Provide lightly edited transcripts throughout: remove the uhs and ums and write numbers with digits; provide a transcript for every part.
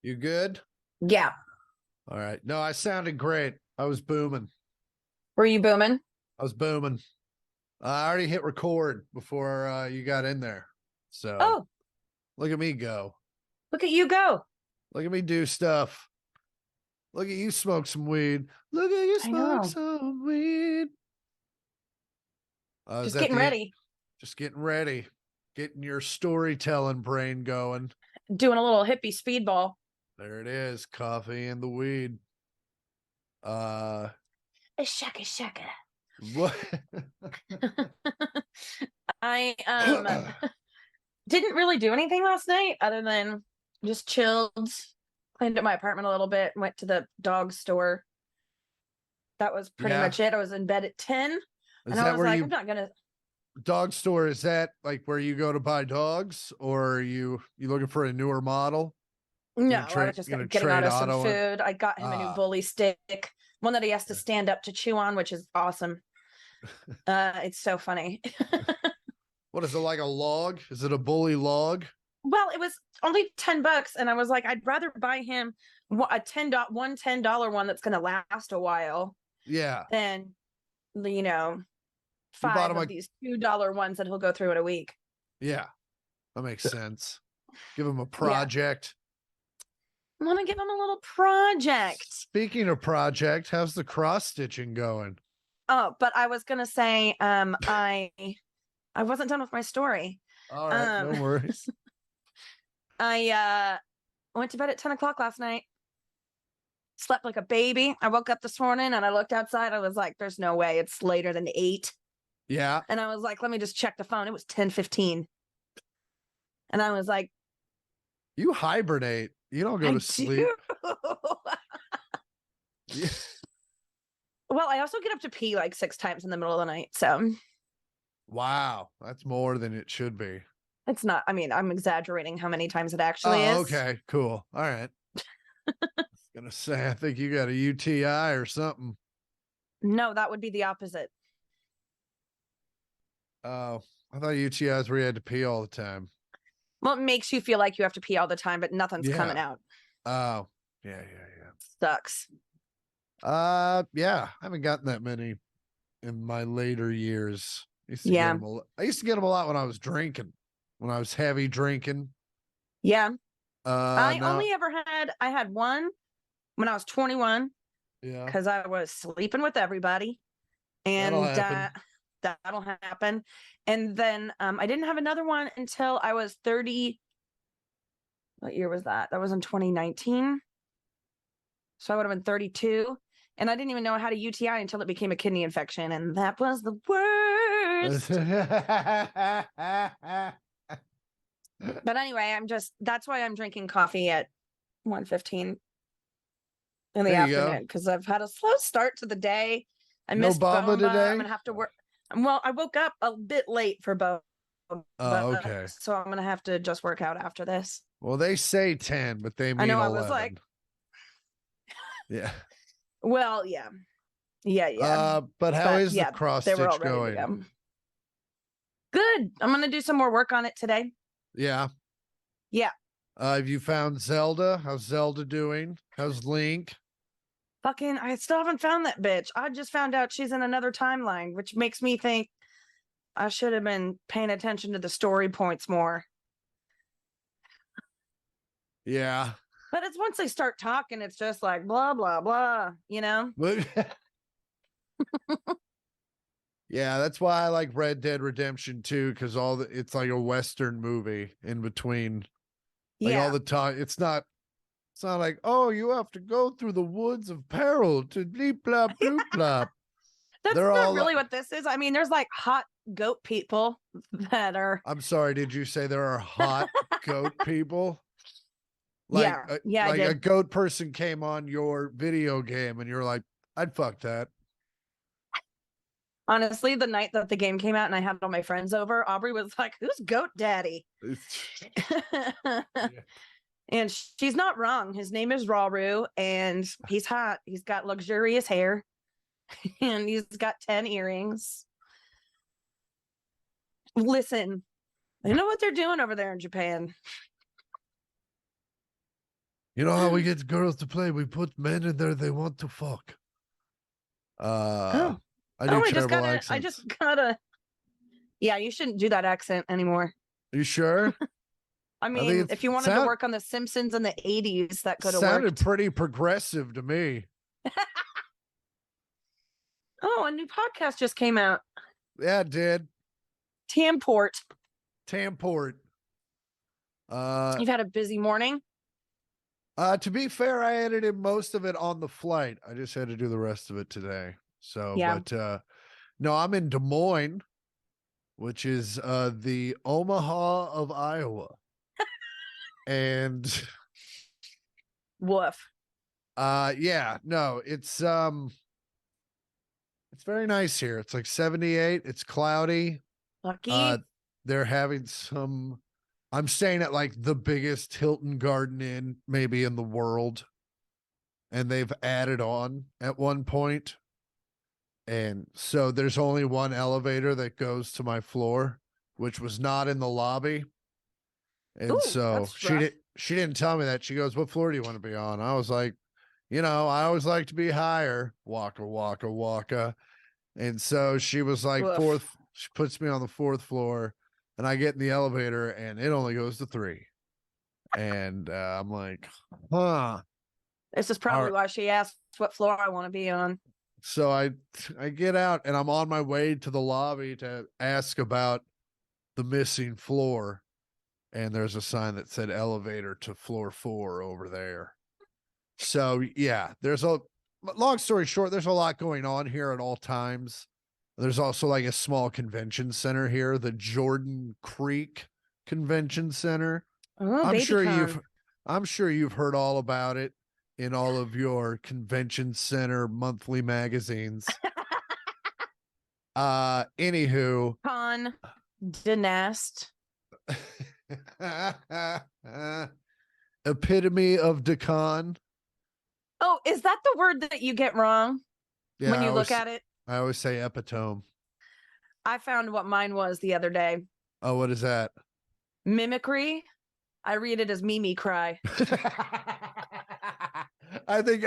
You good? Yeah. All right. No, I sounded great. I was booming. Were you booming? I was booming. I already hit record before you got in there. So Oh, look at me go. look at you go. Look at me do stuff. Look at you smoke some weed. Look at you I smoke know. some weed. Is Just that getting the ready. just getting ready, getting your storytelling brain going. Doing a little hippie speedball. There it is, coffee and the weed. Uh, Shaka shaka. what? I didn't really do anything last night other than just chilled, cleaned up my apartment a little bit, went to the dog store. That was pretty Yeah. much it. I was in bed at 10 Is and I that was where like, I'm you not gonna dog store? Is that like where you go to buy dogs, or are you looking for a newer model? no, You gonna I was trade just you gonna getting trade Otto some auto in? food. I got him a new Ah, bully stick, one that he has to stand up to chew on, which is awesome. It's so funny. what is it, like a log? Is it a bully log? Well, it was only $10, and I was like, I'd rather buy him a $10 one that's going to last a while Yeah, than you bought five him of a these $2 ones that he'll go through in a week. yeah. That makes sense. Give him a Yeah, project. I want to give him a little project. Speaking of project, how's the cross stitching going? Oh, but I was gonna say, I wasn't done with my story. All right, Um, no worries. I went to bed at 10 o'clock last night. Slept like a baby. I woke up this morning and I looked outside. I was like, there's no way it's later than 8. Yeah, And I was like, let me just check the phone. It was 10:15. And I was like, you hibernate. You don't go I to do. sleep. Yeah. Well, I also get up to pee like 6 times in the middle of the night. So Wow, that's more than it should be. it's not, I mean, I'm exaggerating how many times it actually Oh, is. okay, cool. All right. Gonna say, I think you got a UTI or something. No, that would be the opposite. Oh, I thought UTIs where you had to pee all the time. Well, it makes you feel like you have to pee all the time, but nothing's coming Yeah. out. Oh, yeah. Sucks. Yeah. I haven't gotten that many in my later years. Yeah. I used to get them a lot when I was drinking, when I was heavy drinking. Yeah. Now, I had one when I was 21 yeah, because I was sleeping with everybody. that'll And happen. that'll happen. And then I didn't have another one until I was 30. What year was that? That was in 2019. So I would have been 32. And I didn't even know I had a UTI until it became a kidney infection. And that was the worst. But anyway, that's why I'm drinking coffee at 1:15 in the There you go. afternoon, because I've had a slow start to the day. I No missed Bamba Bomba. I'm today? gonna have to work. Well, I woke up a bit late for Bomba, Oh, okay. so I'm gonna have to just work out after this. Well, they say 10, but they I mean know I was 11. like, Yeah. well, yeah. But how But is the yeah, cross they were all stitch ready to going? go. Good. I'm gonna do some more work on it today. Yeah. Yeah. Have you found Zelda? How's Zelda doing? How's Link? Fucking, I still haven't found that bitch. I just found out she's in another timeline, which makes me think I should have been paying attention to the story points more. Yeah. But it's once they start talking, it's just like blah blah blah, you know? But yeah, that's why I like Red Dead Redemption 2, because it's like a Western movie in between. Like all Yeah. the time. It's not like, oh, you have to go through the woods of peril to bleep blop bloop blop. That's They're not all really what this is. I mean, there's like hot goat people that are I'm sorry, did you say there are hot goat people? Like yeah, I like a did. goat person came on your video game and you're like, I'd fuck that. Honestly, the night that the game came out and I had all my friends over, Aubrey was like, "Who's Goat Daddy?" Yeah. And she's not wrong. His name is Rauru, and he's hot. He's got luxurious hair, and he's got 10 earrings. Listen, they know what they're doing over there in Japan. You know how we get girls to play? We put men in there they want to fuck. Oh, I do I terrible I accents. just gotta. Yeah, you shouldn't do that accent anymore. You sure? I I think mean, it's if you wanted to work on The Simpsons in the 80s, that could have sounded worked. pretty progressive to me. Oh, a new podcast just came out. Yeah, it did. Tamport. Tamport. You've had a busy morning. To be fair, I edited most of it on the flight. I just had to do the rest of it today. So, Yeah. but no, I'm in Des Moines, which is the Omaha of Iowa. And Woof. yeah, no, it's very nice here. It's like 78, it's cloudy. Lucky. They're having I'm staying at like the biggest Hilton Garden Inn maybe in the world. And they've added on at one point. And so there's only one elevator that goes to my floor, which was not in the lobby. And Ooh, so that's rough. she didn't tell me that. She goes, "What floor do you want to be on?" I was like, I always like to be higher. Waka waka waka. And so she was like, Woof. fourth, she puts me on the fourth floor, and I get in the elevator and it only goes to 3. And I'm like, huh. This is probably why she asked what floor I want to be on. So I get out and I'm on my way to the lobby to ask about the missing floor. And there's a sign that said elevator to floor 4 over there. So yeah, long story short, there's a lot going on here at all times. There's also like a small convention center here, the Jordan Creek Convention Center. Oh, I'm sure BabyCon. I'm sure you've heard all about it in all of your convention center monthly magazines. Anywho. Con. Dynast. Epitome of Decon. Oh, is that the word that you get wrong when you look at it? I always say epitome. I found what mine was the other day. Oh, what is that? Mimicry. I read it as Mimi cry. I think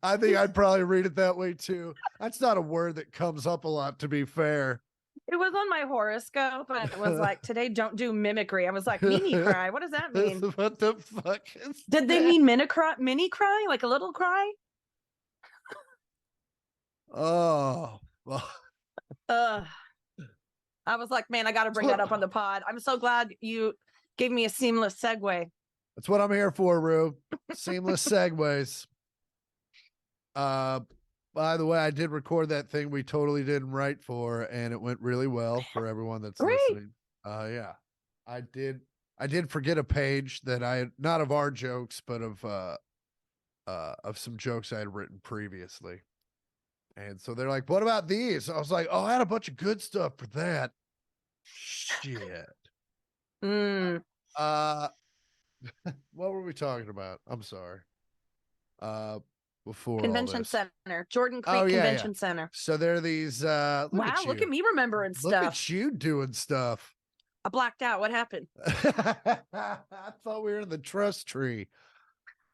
I'd probably read it that way too. That's not a word that comes up a lot, to be fair. It was on my horoscope, and it was like, today don't do mimicry. I was like, Mimi cry. What does that mean? What the fuck Did they mean mini cry? Like a little cry? Oh. I was like, man, I got to bring that up on the pod. I'm so glad you gave me a seamless segue. That's what I'm here for, Rue. Seamless segues. By the way, I did record that thing we totally didn't write for, and it went really well for everyone that's listening. Yeah. I did forget a page that I not of our jokes, but of some jokes I had written previously. And so they're like, "What about these?" I was like, "Oh, I had a bunch of good stuff for that." Shit. What were we talking about? I'm sorry. Before Convention Center, Jordan Creek Convention Center. So there are these look at me remembering stuff. Look at you doing stuff. I blacked out. What happened? I thought we were in the trust tree.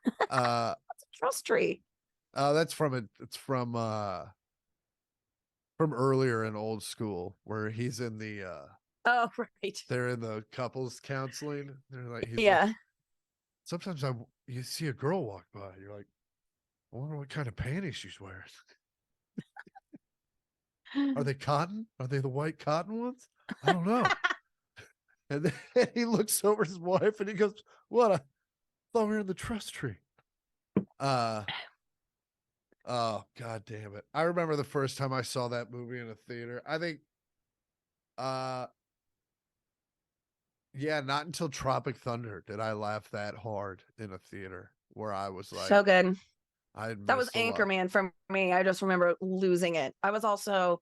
What's a trust tree? That's it's from earlier in Old School where he's in the oh, right. They're in the couples counseling. They're like, yeah. Sometimes you see a girl walk by, you're like, I wonder what kind of panties she's wearing. Are they cotton? Are they the white cotton ones? I don't know. And then he looks over his wife and he goes, "What? I thought we were in the trust tree." Oh, God damn it. I remember the first time I saw that movie in a theater. I think yeah, not until Tropic Thunder did I laugh that hard in a theater where I was like, so good. That was Anchorman for me. I just remember losing it. I was also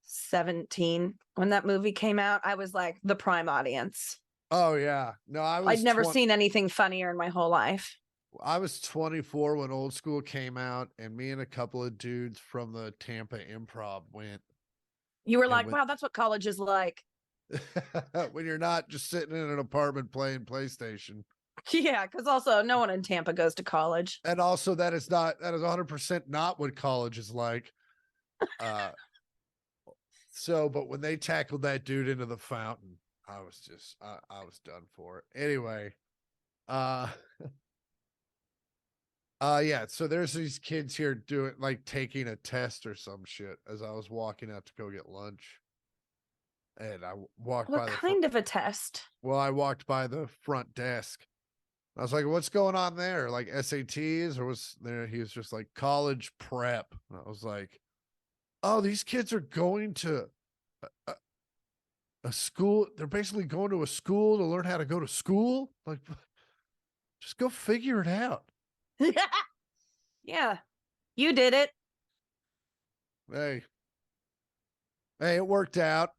17 when that movie came out. I was like the prime audience. Oh yeah. No, I'd never seen anything funnier in my whole life. I was 24 when Old School came out, and me and a couple of dudes from the Tampa Improv went. You were like, wow, that's what college is like. When you're not just sitting in an apartment playing PlayStation. Yeah, because also no one in Tampa goes to college. And also that is 100% not what college is like. So, but when they tackled that dude into the fountain, I was done for it. Anyway, uh, yeah. So there's these kids here doing like taking a test or some shit as I was walking out to go get lunch, and I walked What by the kind of a test? well, I walked by the front desk. I was like, "What's going on there? Like SATs or was there?" He was just like college prep. And I was like, "Oh, these kids are going to a school. They're basically going to a school to learn how to go to school. Like, just go figure it out." Yeah, you did it. Hey, hey, it worked out.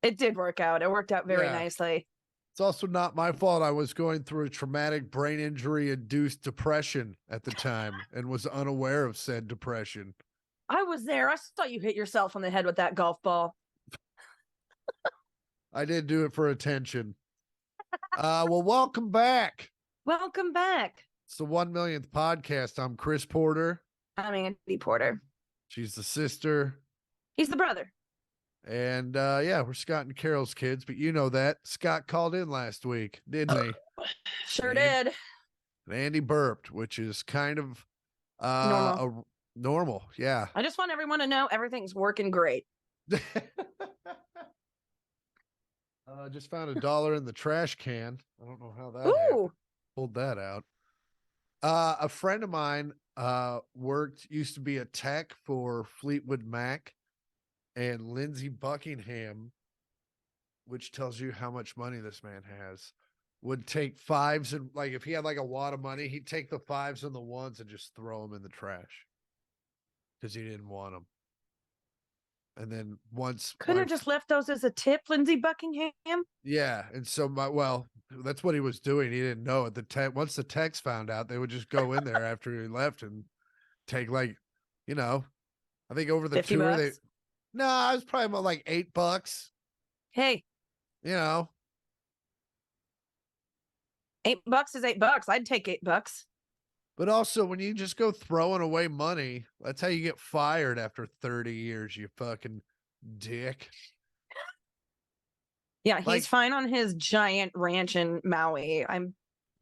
It did work out. It worked out very Yeah. nicely. It's also not my fault. I was going through a traumatic brain injury induced depression at the time and was unaware of said depression. I was there. I saw you hit yourself on the head with that golf ball. I did do it for attention. Well, welcome back. Welcome back. It's the 1 millionth podcast. I'm Chris Porter. I'm Andi Porter. She's the sister. He's the brother. And yeah, we're Scott and Carol's kids, but you know that. Scott called in last week, didn't he? Sure did. And Andy burped, which is kind of Normal. normal. Yeah. I just want everyone to know everything's working great. Just found $1 in the trash can. I don't know how that Ooh. happened. Pulled that out. A friend of mine used to be a tech for Fleetwood Mac, and Lindsey Buckingham, which tells you how much money this man has, would take fives and like if he had like a wad of money, he'd take the fives and the ones and just throw them in the trash because he didn't want them. And then once Couldn't have just left those as a tip, Lindsey Buckingham. yeah, and so that's what he was doing. He didn't know it. Once the techs found out, they would just go in there after he left and take like, I think over the 50 tour bucks? no, it was probably about like $8. Hey, $8 is $8. I'd take $8. But also, when you just go throwing away money, that's how you get fired after 30 years, you fucking dick. Yeah, he's fine on his giant ranch in Maui.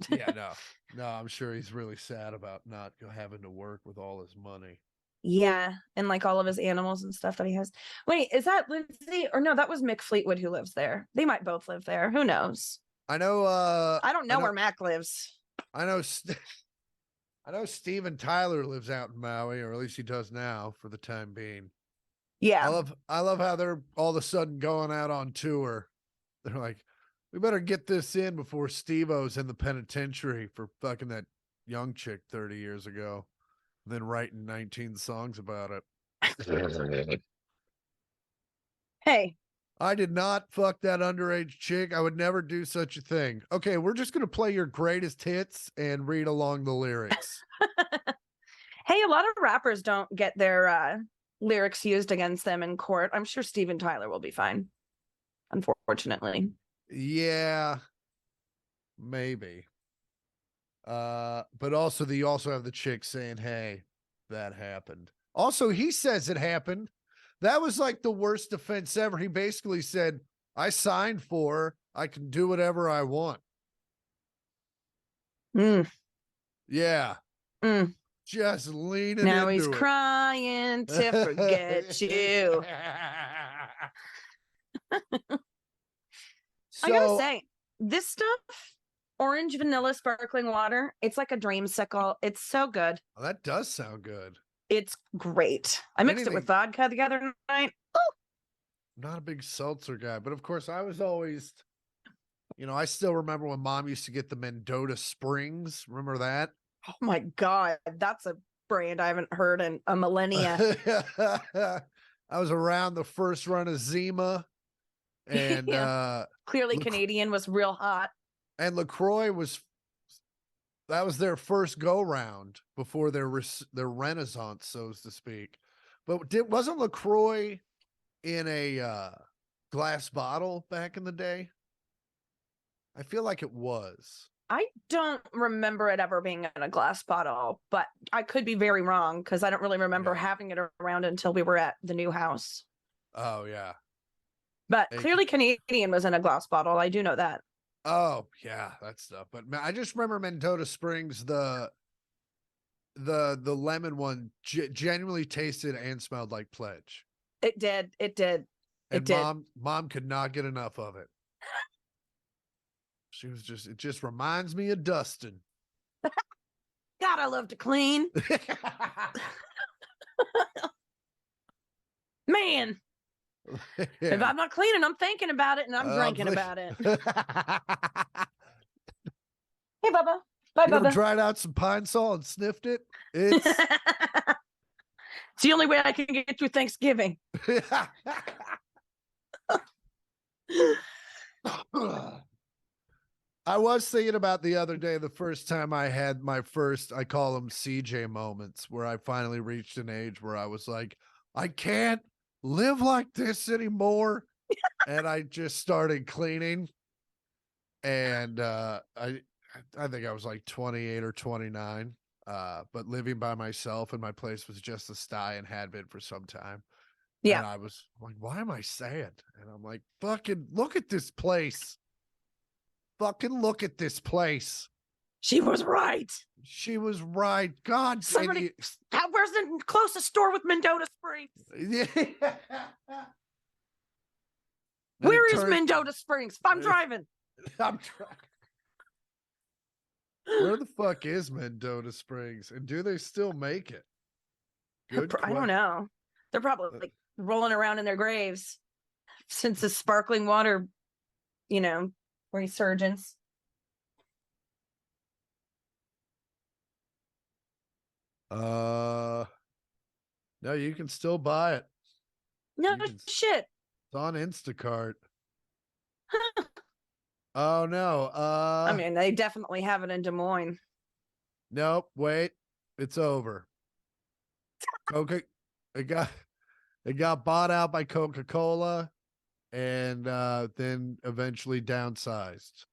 Yeah, no, I'm sure he's really sad about not having to work with all his money. Yeah, and like all of his animals and stuff that he has. Wait, is that Lindsay? Or no, that was Mick Fleetwood who lives there. They might both live there. Who knows? I know. I don't know where Mac lives. I know. I know Steven Tyler lives out in Maui, or at least he does now for the time being. Yeah. I love how they're all of a sudden going out on tour. They're like, we better get this in before Steve-O's in the penitentiary for fucking that young chick 30 years ago. Then writing 19 songs about it. Hey. I did not fuck that underage chick. I would never do such a thing. Okay, we're just going to play your greatest hits and read along the lyrics. Hey, a lot of rappers don't get their lyrics used against them in court. I'm sure Steven Tyler will be fine, unfortunately. Yeah, maybe. But also you also have the chick saying, hey, that happened. Also, he says it happened. That was like the worst defense ever. He basically said, I signed for, I can do whatever I want. Yeah. Just leaning now into he's it. Crying to forget you. So, I gotta say, this stuff, orange vanilla sparkling water, it's like a dreamsicle. It's so good. well, that does sound good. It's great. I mixed it with vodka the other night. Oh. I'm not a big seltzer guy, but of course I was always, I still remember when Mom used to get the Mendota Springs. Remember that? Oh my God. That's a brand I haven't heard in a millennia. I was around the first run of Zima, and yeah. Clearly Canadian was real hot. And LaCroix that was their first go round before their renaissance, so to speak. But wasn't LaCroix in a glass bottle back in the day? I feel like it was. I don't remember it ever being in a glass bottle, but I could be very wrong because I don't really remember Yeah. having it around until we were at the new house. Oh yeah. But Hey, clearly Canadian was in a glass bottle. I do know that. oh yeah, that stuff. But I just remember Mendota Springs, the lemon one genuinely tasted and smelled like Pledge. It did. It did. It And did. mom could not get enough of it. She was just, it just reminds me of Dustin. God, I love to clean. Man, if Yeah. I'm not cleaning, I'm thinking about it and I'm drinking please. about it. Hey, Bubba. Bye, You ever Bubba. tried out some pine sol and sniffed it? It's It's the only way I can get through Thanksgiving. I was thinking about the other day, the first time I had my first, I call them CJ moments, where I finally reached an age where I was like, I can't live like this anymore. And I just started cleaning. And I think I was like 28 or 29. But living by myself, and my place was just a sty and had been for some time. Yeah. And I was like, why am I sad? And I'm like, fucking look at this place. Fucking look at this place. She was right. She was right. God, Somebody, where's the closest store with Mendota Springs? yeah. Where is Mendota Springs? If I'm driving. I'm trying. Where the fuck is Mendota Springs? And do they still make it? Good I don't know. They're probably like rolling around in their graves since the sparkling water, resurgence. No, you can still buy it. No shit. It's on Instacart. Oh no. I mean, they definitely have it in Des Moines. Nope. Wait. It's over. Coca. It got bought out by Coca-Cola, and then eventually downsized.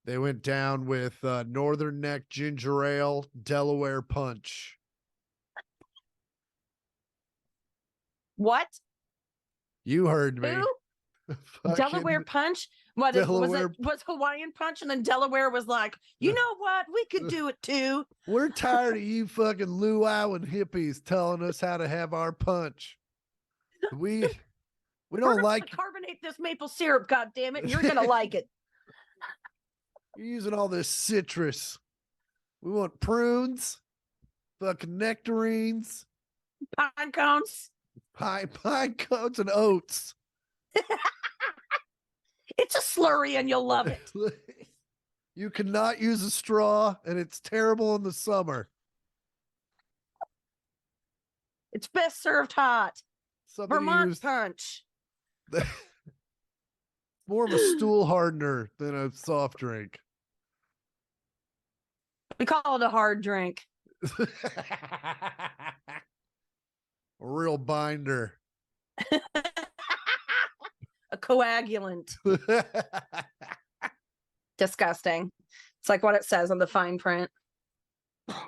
They went down with Northern Neck Ginger Ale, Delaware Punch. What? You heard me. Who? Delaware Punch? What Delaware... was Hawaiian Punch, and then Delaware was like, you know what? We could do it too. We're tired of you fucking luau and hippies telling us how to have our punch. We don't like carbonate this maple syrup, God damn it, and you're gonna like it. You're using all this citrus. We want prunes, fucking nectarines, pine cones, pine cones, and oats. It's a slurry, and you'll love it. You cannot use a straw, and it's terrible in the summer. It's best served hot. Something Vermont Punch. More of a stool hardener than a soft drink. We call it a hard drink. A real binder. A coagulant. Disgusting. It's like what it says on the fine print.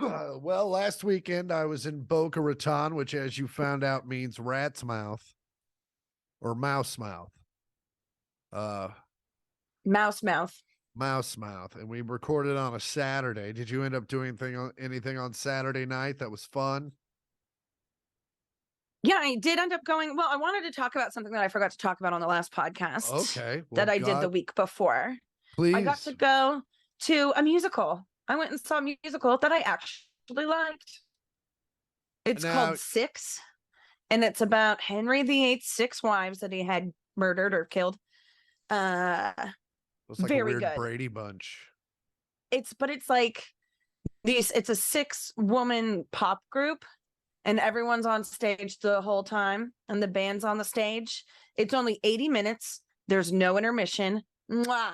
Well, last weekend I was in Boca Raton, which, as you found out, means rat's mouth or mouse mouth. Mouse mouth. Mouse mouth. And we recorded on a Saturday. Did you end up doing anything on Saturday night that was fun? Yeah, I did end up going. Well, I wanted to talk about something that I forgot to talk about on the last podcast. Okay. Well, that I did the week before. Please. I got to go to a musical. I went and saw a musical that I actually liked. It's called Six, and it's about Henry VIII's 6 wives that he had murdered or killed. It's like very a weird good. Brady Bunch. It's like these. It's a 6-woman pop group, and everyone's on stage the whole time, and the band's on the stage. It's only 80 minutes. There's no intermission. Mwah.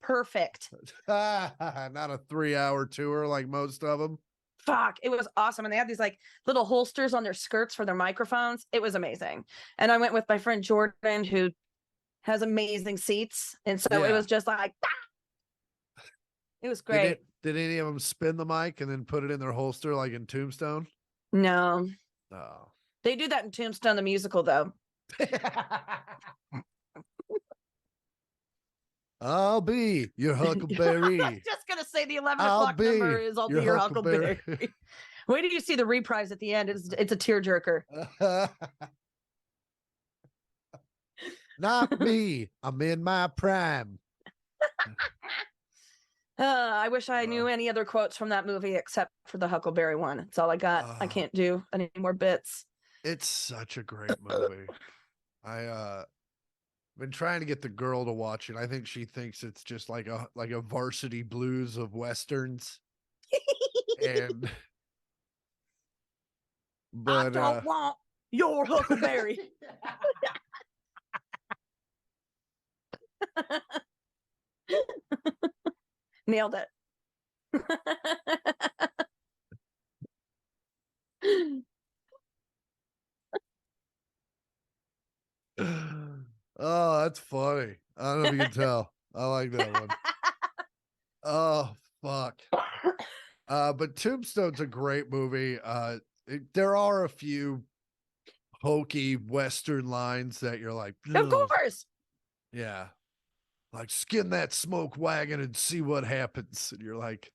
Perfect. Not a 3-hour tour like most of them. Fuck, it was awesome. And they had these like little holsters on their skirts for their microphones. It was amazing. And I went with my friend Jordan, who has amazing seats. And so it was just like, It was great. Did any of them spin the mic and then put it in their holster like in Tombstone? No. Oh. They do that in Tombstone the musical, though. I'll be your Huckleberry. I was just gonna say the 11 I'll o'clock number be is I'll your be your Huckleberry. Huckleberry. Wait till you see the reprise at the end. It's a tearjerker. Not me. I'm in my prime. I wish I knew any other quotes from that movie except for the Huckleberry one. It's all I got. I can't do any more bits. It's such a great movie. I been trying to get the girl to watch it. I think she thinks it's just like a Varsity Blues of westerns. And I don't want your Huckleberry. Nailed it. Oh, that's funny. I don't know if you can tell. I like that one. Oh, fuck. But Tombstone's a great movie. There are a few hokey Western lines that you're like, Of course. yeah. Like, skin that smoke wagon and see what happens. And you're like,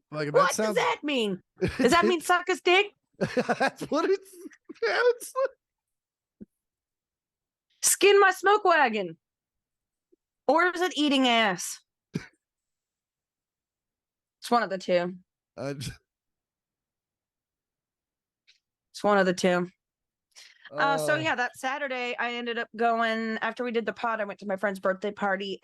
What does that mean? Does that mean suck a stick? That's what it sounds like. Skin my smoke wagon. Or is it eating ass? It's one of the two. It's one of the two. So yeah, that Saturday I ended up going after we did the pod. I went to my friend's birthday party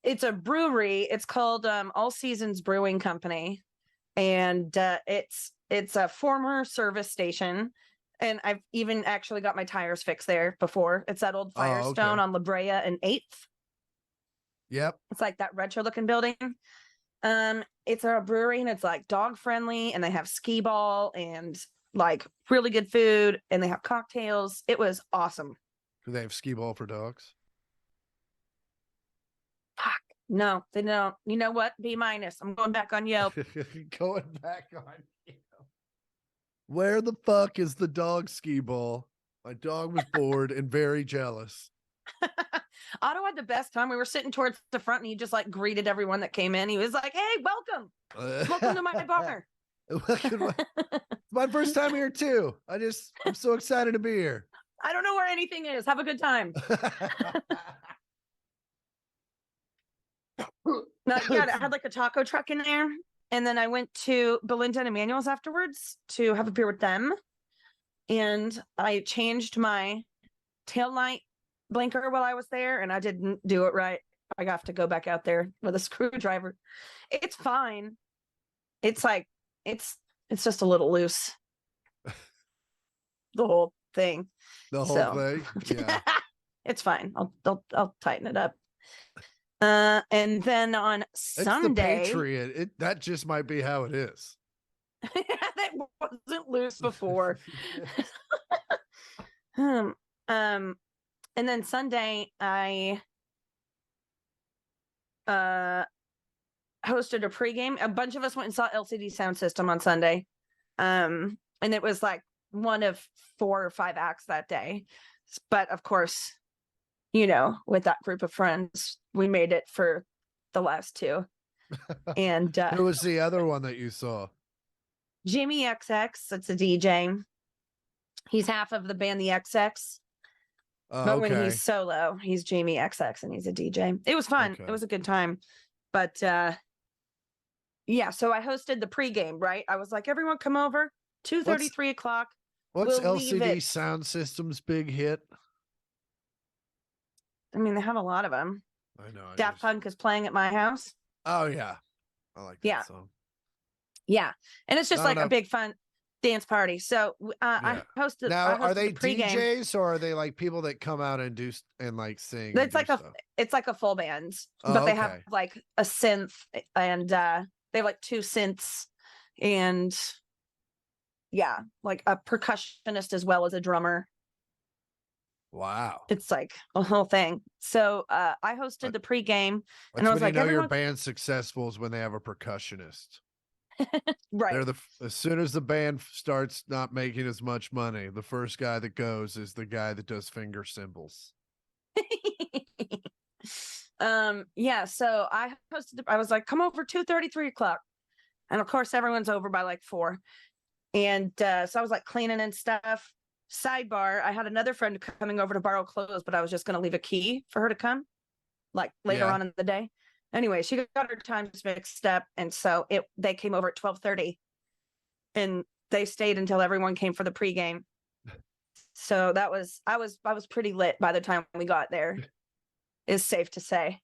it's a brewery. It's called All Seasons Brewing Company, and it's a former service station. And I've even actually got my tires fixed there before. It's that old Firestone on La Brea and 8th. Yep. It's like that retro looking building. It's a brewery and it's like dog friendly, and they have skee ball and like really good food, and they have cocktails. It was awesome. Do they have skee ball for dogs? Fuck. No, they don't. You know what? B-. I'm going back on Yelp. Going back on Yelp. Where the fuck is the dog skee ball? My dog was bored and very jealous. Otto had the best time. We were sitting towards the front, and he just like greeted everyone that came in. He was like, "Hey, welcome to my bar." It's my first time here too. I'm so excited to be here. I don't know where anything is. Have a good time. No, yeah, I had like a taco truck in there. And then I went to Belinda and Emmanuel's afterwards to have a beer with them. And I changed my taillight blinker while I was there, and I didn't do it right. I have to go back out there with a screwdriver. It's fine. It's like, it's just a little loose. The whole thing. The whole thing? Yeah. It's fine. I'll tighten it up. And then on Sunday, it's the Patriot. That just might be how it is. That wasn't loose before. And then Sunday I hosted a pregame. A bunch of us went and saw LCD Sound System on Sunday. And it was like one of 4 or 5 acts that day. But of course, you know, with that group of friends, we made it for the last 2. And who was the other one that you saw? Jimmy XX. It's a DJ. He's half of the band The XX. But when he's solo, he's Jamie XX and he's a DJ. It was fun. It was a good time. But yeah, so I hosted the pregame, right? I was like, everyone come over, 2:30, 3 o'clock. What's LCD Sound System's big hit? I mean, they have a lot of them. I know. Daft Punk is playing at my house. Oh, yeah. I like that song. Yeah. And it's just like a big fun dance party. So I hosted. Now, are they pregame. DJs or are they like people that come out and do and like sing? It's like a full band, but they have like a synth, and they have like 2 synths, and yeah, like a percussionist as well as a drummer. Wow. It's like a whole thing. So I hosted the pregame, and That's I when was you like, know your everyone, band's successful is when they have a percussionist. right? As soon as the band starts not making as much money, the first guy that goes is the guy that does finger cymbals. Yeah. So I hosted. I was like, come over 2:30, 3 o'clock, and of course everyone's over by like 4. And so I was like cleaning and stuff. Sidebar: I had another friend coming over to borrow clothes, but I was just going to leave a key for her to come, like later Yeah. on in the day. Anyway, she got her times mixed up, and so they came over at 12:30, and they stayed until everyone came for the pregame. So I was pretty lit by the time we got there. Is safe to say.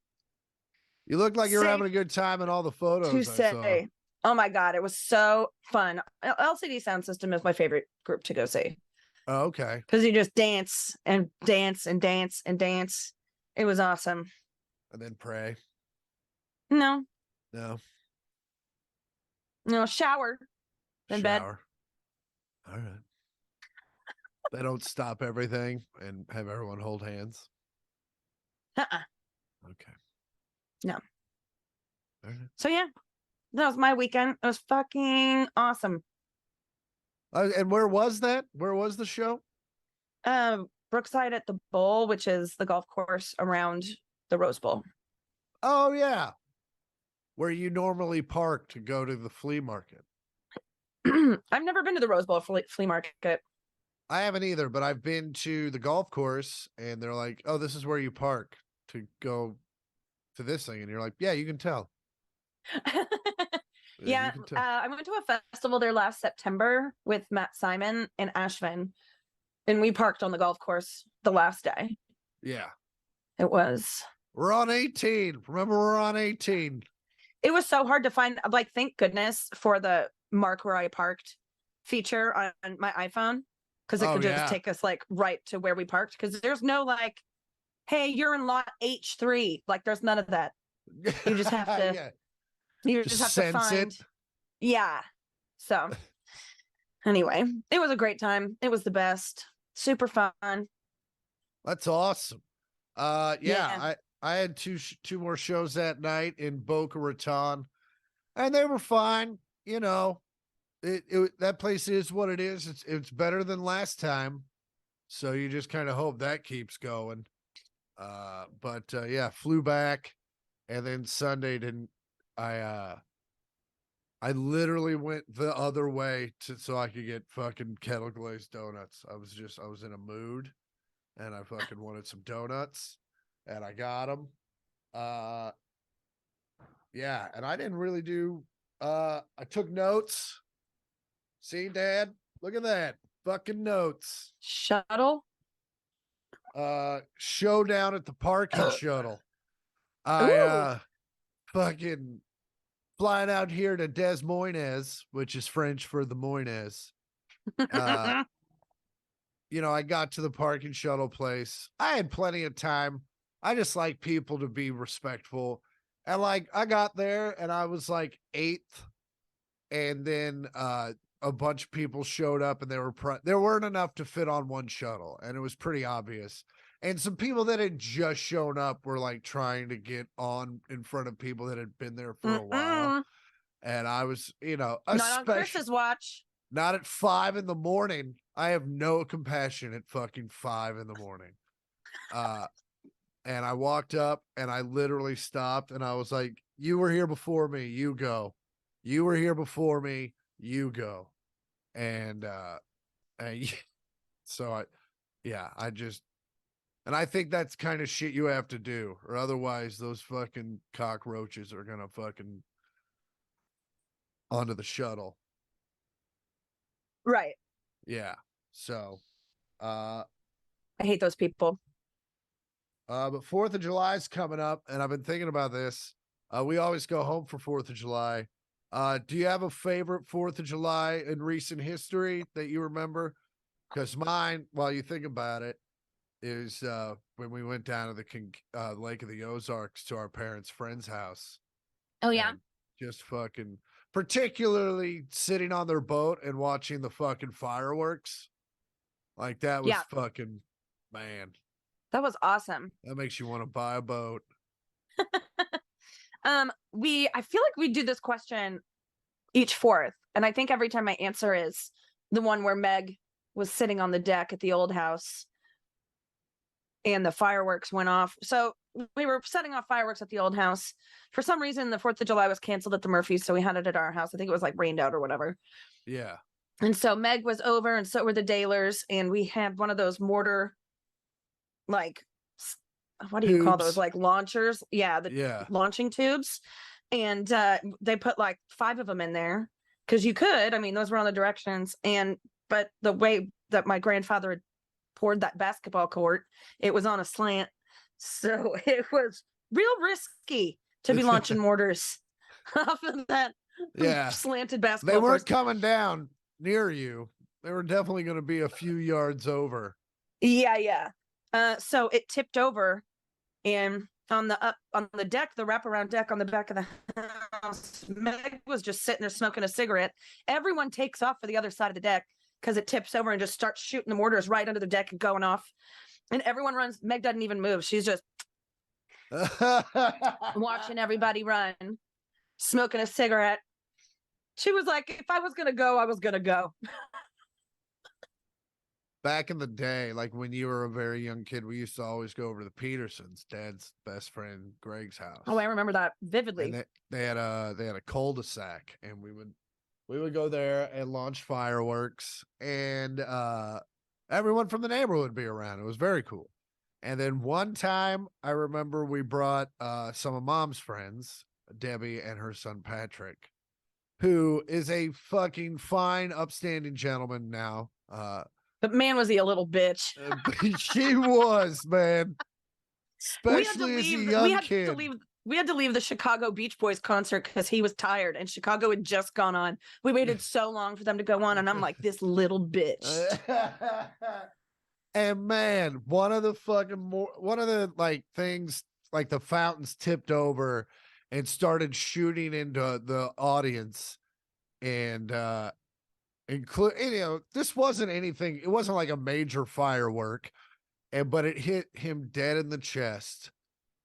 You look like you were having Safe a good time in all the to photos I saw. say. Oh my god, it was so fun. LCD Sound System is my favorite group to go see Oh, okay. because you just dance and dance and dance and dance. It was awesome. And then pray. No, No. no shower, then bed. Shower. All right. They don't stop everything and have everyone hold hands. Uh-uh. Okay. No. All right. So yeah, that was my weekend. It was fucking awesome. And where was that? Where was the show? Brookside at the Bowl, which is the golf course around the Rose Bowl. Oh, yeah. Where you normally park to go to the flea market. I've never been to the Rose Bowl flea market. I haven't either, but I've been to the golf course and they're like, oh, this is where you park to go to this thing. And you're like, yeah, you can tell. Yeah, You can tell. I went to a festival there last September with Matt Simon and Ashvin, and we parked on the golf course the last day. Yeah. It was We're on 18. Remember, we're on 18. it was so hard to find. Like, thank goodness for the mark where I parked feature on my iPhone, because it Oh, could just yeah. take us like right to where we parked. Because there's no like, hey, you're in lot H3. Like, there's none of that. You just have to. Yeah. You Just just have to sense find. it. Yeah. So anyway, it was a great time. It was the best. Super fun. That's awesome. Yeah, Yeah. I had two more shows that night in Boca Raton, and they were fine. You know, that place is what it is. It's better than last time, so you just kind of hope that keeps going. But yeah, flew back, and then Sunday didn't. I literally went the other way so I could get fucking kettle glazed donuts. I was in a mood, and I fucking wanted some donuts, and I got them. Yeah, and I didn't really do. I took notes. See, Dad, look at that, fucking notes. Shuttle. Showdown at the parking shuttle. I Ooh. fucking flying out here to Des Moines, which is French for the Moines. You know, I got to the parking shuttle place. I had plenty of time. I just like people to be respectful. And like I got there and I was like 8th, and then a bunch of people showed up and there weren't enough to fit on one shuttle, and it was pretty obvious. And some people that had just shown up were like trying to get on in front of people that had been there for a while. And I was, you know, Not on especially Chris's watch. not at 5 in the morning. I have no compassion at fucking 5 in the morning. And I walked up and I literally stopped and I was like, you were here before me, you go. You were here before me, you go. And and so and I think that's kind of shit you have to do, or otherwise those fucking cockroaches are gonna fucking onto the shuttle. Right. Yeah. So uh I hate those people. but 4th of July is coming up, and I've been thinking about this. We always go home for 4th of July. Do you have a favorite 4th of July in recent history that you remember? Because mine, while you think about it, is when we went down to the Lake of the Ozarks to our parents' friend's house. Oh yeah. And just fucking, particularly sitting on their boat and watching the fucking fireworks. Like that was Yeah. fucking, man. That was awesome. That makes you want to buy a boat. I feel like we do this question each fourth, and I think every time my answer is the one where Meg was sitting on the deck at the old house and the fireworks went off. So we were setting off fireworks at the old house. For some reason, the 4th of July was canceled at the Murphys, so we had it at our house. I think it was like rained out or whatever. Yeah. And so Meg was over, and so were the Daylors, and we had one of those mortar, like, what do you call those? Tubes. Like launchers? Yeah, the Yeah. launching tubes. And they put like 5 of them in there because you could. I mean, those were on the directions. But the way that my grandfather had poured that basketball court, it was on a slant. So it was real risky to be launching mortars off of that slanted basketball They weren't court. coming down near you. They were definitely going to be a few yards over. Yeah. So it tipped over, and on the deck, the wraparound deck on the back of the house, Meg was just sitting there smoking a cigarette. Everyone takes off for the other side of the deck because it tips over and just starts shooting the mortars right under the deck and going off. And everyone runs. Meg doesn't even move. She's just watching everybody run, smoking a cigarette. She was like, if I was going to go, I was going to go. Back in the day, like when you were a very young kid, we used to always go over to the Petersons, Dad's best friend Greg's house. Oh, I remember that vividly. And they had a cul-de-sac, and we would go there and launch fireworks, and everyone from the neighborhood would be around. It was very cool. And then one time, I remember we brought some of Mom's friends, Debbie and her son Patrick, who is a fucking fine, upstanding gentleman now. But man, was he a little bitch. She was, man. Especially as a young kid. We had to leave the Chicago Beach Boys concert because he was tired, and Chicago had just gone on. We waited so long for them to go on, and I'm like, this little bitch. And man, one of the like things, like the fountains tipped over and started shooting into the audience, and this wasn't anything. It wasn't like a major firework, but it hit him dead in the chest.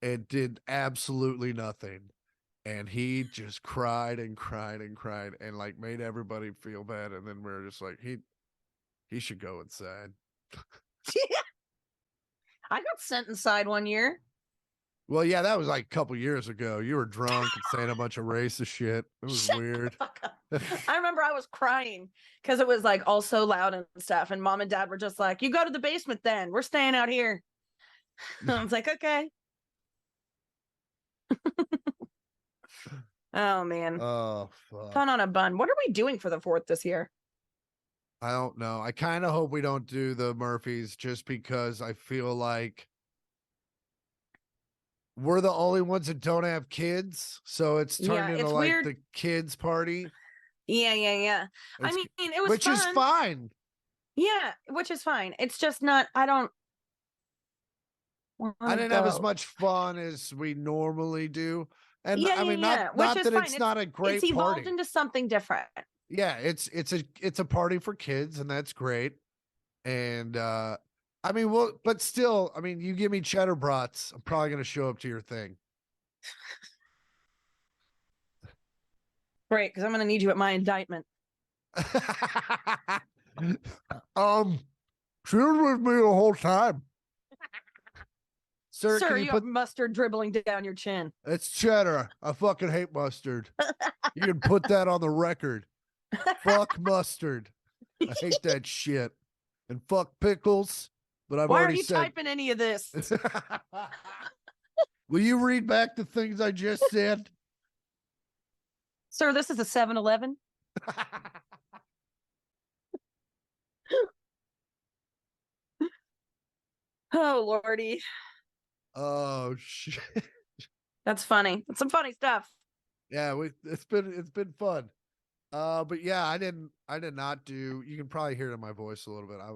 It did absolutely nothing, and he just cried and cried and cried, and like made everybody feel bad. And then we were just like, he should go inside. I got sent inside one year. Well, yeah, that was like a couple years ago. You were drunk and saying a bunch of racist shit. It was weird. I remember I was crying because it was like all so loud and stuff. And Mom and Dad were just like, you go to the basement then. We're staying out here. I was like, okay. Oh, man. Oh, fuck. Fun on a bun. What are we doing for the 4th this year? I don't know. I kind of hope we don't do the Murphys just because I feel like we're the only ones that don't have kids. So it's turned into like weird. The kids party. Yeah. I mean, it was which fun. Is fine. Yeah, which is fine. It's just not, I didn't have as much fun as we normally do. And yeah, I mean, not that it's not a great it's evolved party. Into something different. Yeah, it's a party for kids, and that's great. And I mean, but still, I mean, you give me cheddar brats, I'm probably gonna show up to your thing. Great, because I'm gonna need you at my indictment. She was with me the whole time. Sir, you have mustard dribbling down your chin. It's cheddar. I fucking hate mustard. You can put that on the record. Fuck mustard. I hate that shit. And fuck pickles. But I've already said. Why are you typing any of this? Will you read back the things I just said? Sir, this is a 7-Eleven. Oh, Lordy. Oh shit. That's funny. That's some funny stuff. Yeah, it's been fun. But yeah, I did not do, you can probably hear it in my voice a little bit. I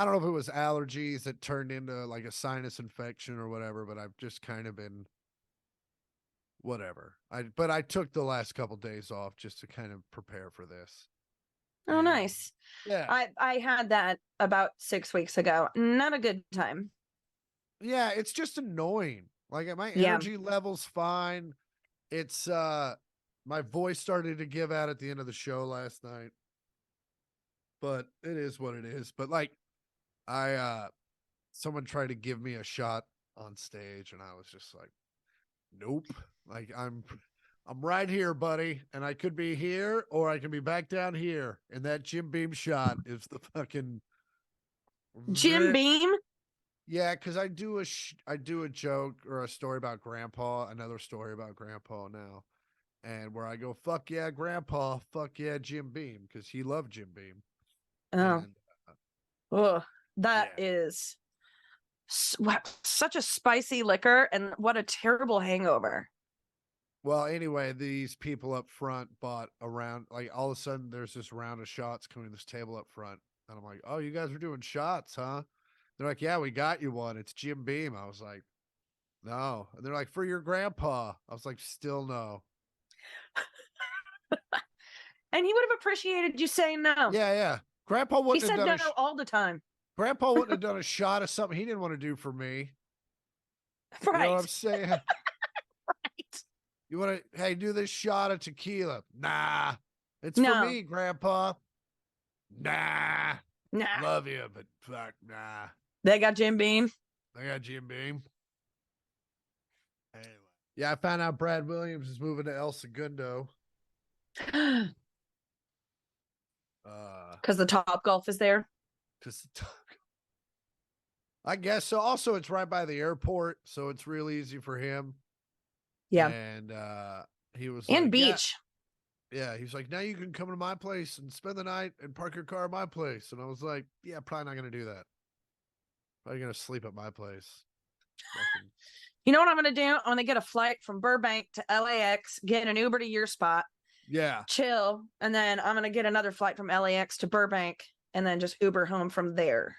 don't know if it was allergies that turned into like a sinus infection or whatever, but I've just kind of been whatever. But I took the last couple days off just to kind of prepare for this. Oh, nice. Yeah. I had that about 6 weeks ago. Not a good time. Yeah, it's just annoying. Like my Yeah. energy level's fine. It's my voice started to give out at the end of the show last night. But it is what it is. But like I someone tried to give me a shot on stage and I was just like, nope. Like I'm right here, buddy, and I could be here or I can be back down here. And that Jim Beam shot is the fucking Jim Beam. yeah, because I do a joke or a story about Grandpa, another story about Grandpa now, and where I go, "Fuck yeah, Grandpa! Fuck yeah, Jim Beam," because he loved Jim Beam, Oh, and ugh, that yeah. is such a spicy liquor, and what a terrible hangover. Well, anyway, these people up front bought a round. Like all of a sudden, there's this round of shots coming to this table up front, and I'm like, "Oh, you guys are doing shots, huh?" They're like, "Yeah, we got you one. It's Jim Beam." I was like, "No," and they're like, "For your grandpa." I was like, "Still no." And he would have appreciated you saying no. Yeah, yeah. Grandpa He wouldn't have said done no all the time. Grandpa wouldn't have done a shot of something he didn't want to do for me. You know what I'm Right. saying? Right. You want to, hey, do this shot of tequila? Nah, it's for No. me, Grandpa. Nah, Nah. love you, but fuck, nah. They got Jim Beam. I got Jim Beam. Anyway, yeah, I found out Brad Williams is moving to El Segundo. Because the Top Golf is there. Because I guess so. Also, it's right by the airport, so it's real easy for him. Yeah. And he was And like, beach. yeah, he's like, now you can come to my place and spend the night and park your car at my place. And I was like, yeah, probably not going to do that. Probably going to sleep at my place. You know what I'm going to do? I'm going to get a flight from Burbank to LAX, get an Uber to your spot. Yeah. Chill. And then I'm going to get another flight from LAX to Burbank and then just Uber home from there.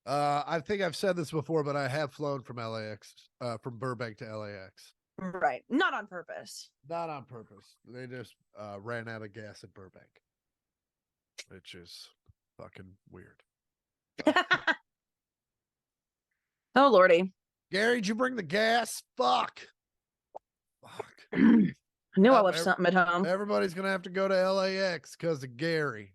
I think I've said this before, but I have flown from from Burbank to LAX. Right. Not on purpose. Not on purpose. They just ran out of gas at Burbank, which is fucking weird. Oh, Lordy. Gary, did you bring the gas? Fuck. I knew I left something at home. Everybody's going to have to go to LAX because of Gary.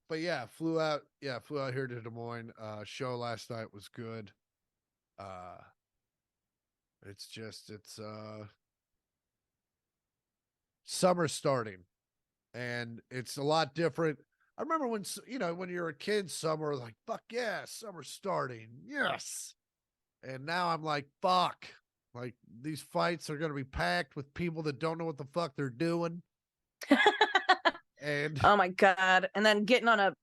But yeah, flew out here to Des Moines. Show last night was good. It's summer starting and it's a lot different. I remember when when you're a kid, summer like, fuck yeah, summer's starting. Yes. And now I'm like, fuck. Like these fights are gonna be packed with people that don't know what the fuck they're doing. And oh my God. And then getting on a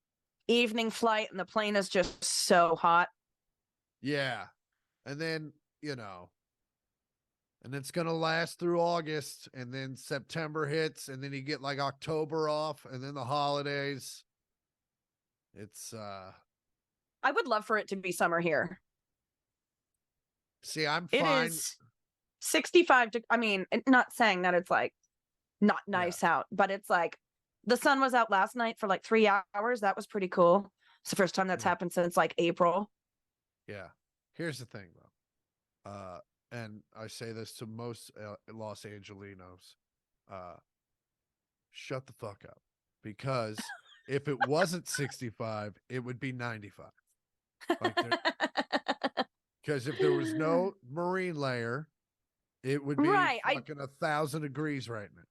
evening flight and the plane is just so hot. Yeah. And then, and it's going to last through August and then September hits and then you get like October off and then the holidays. It's I would love for it to be summer here. See, I'm It fine. is 65 I mean, not saying that it's like not nice out, but it's like the sun was out last night for like 3 hours. That was pretty cool. It's the first time that's happened since like April. Yeah. Here's the thing though. And I say this to most Los Angelinos, shut the fuck up, because if it wasn't 65, it would be 95. Because if there was no marine layer, it would be fucking 1,000 degrees right now.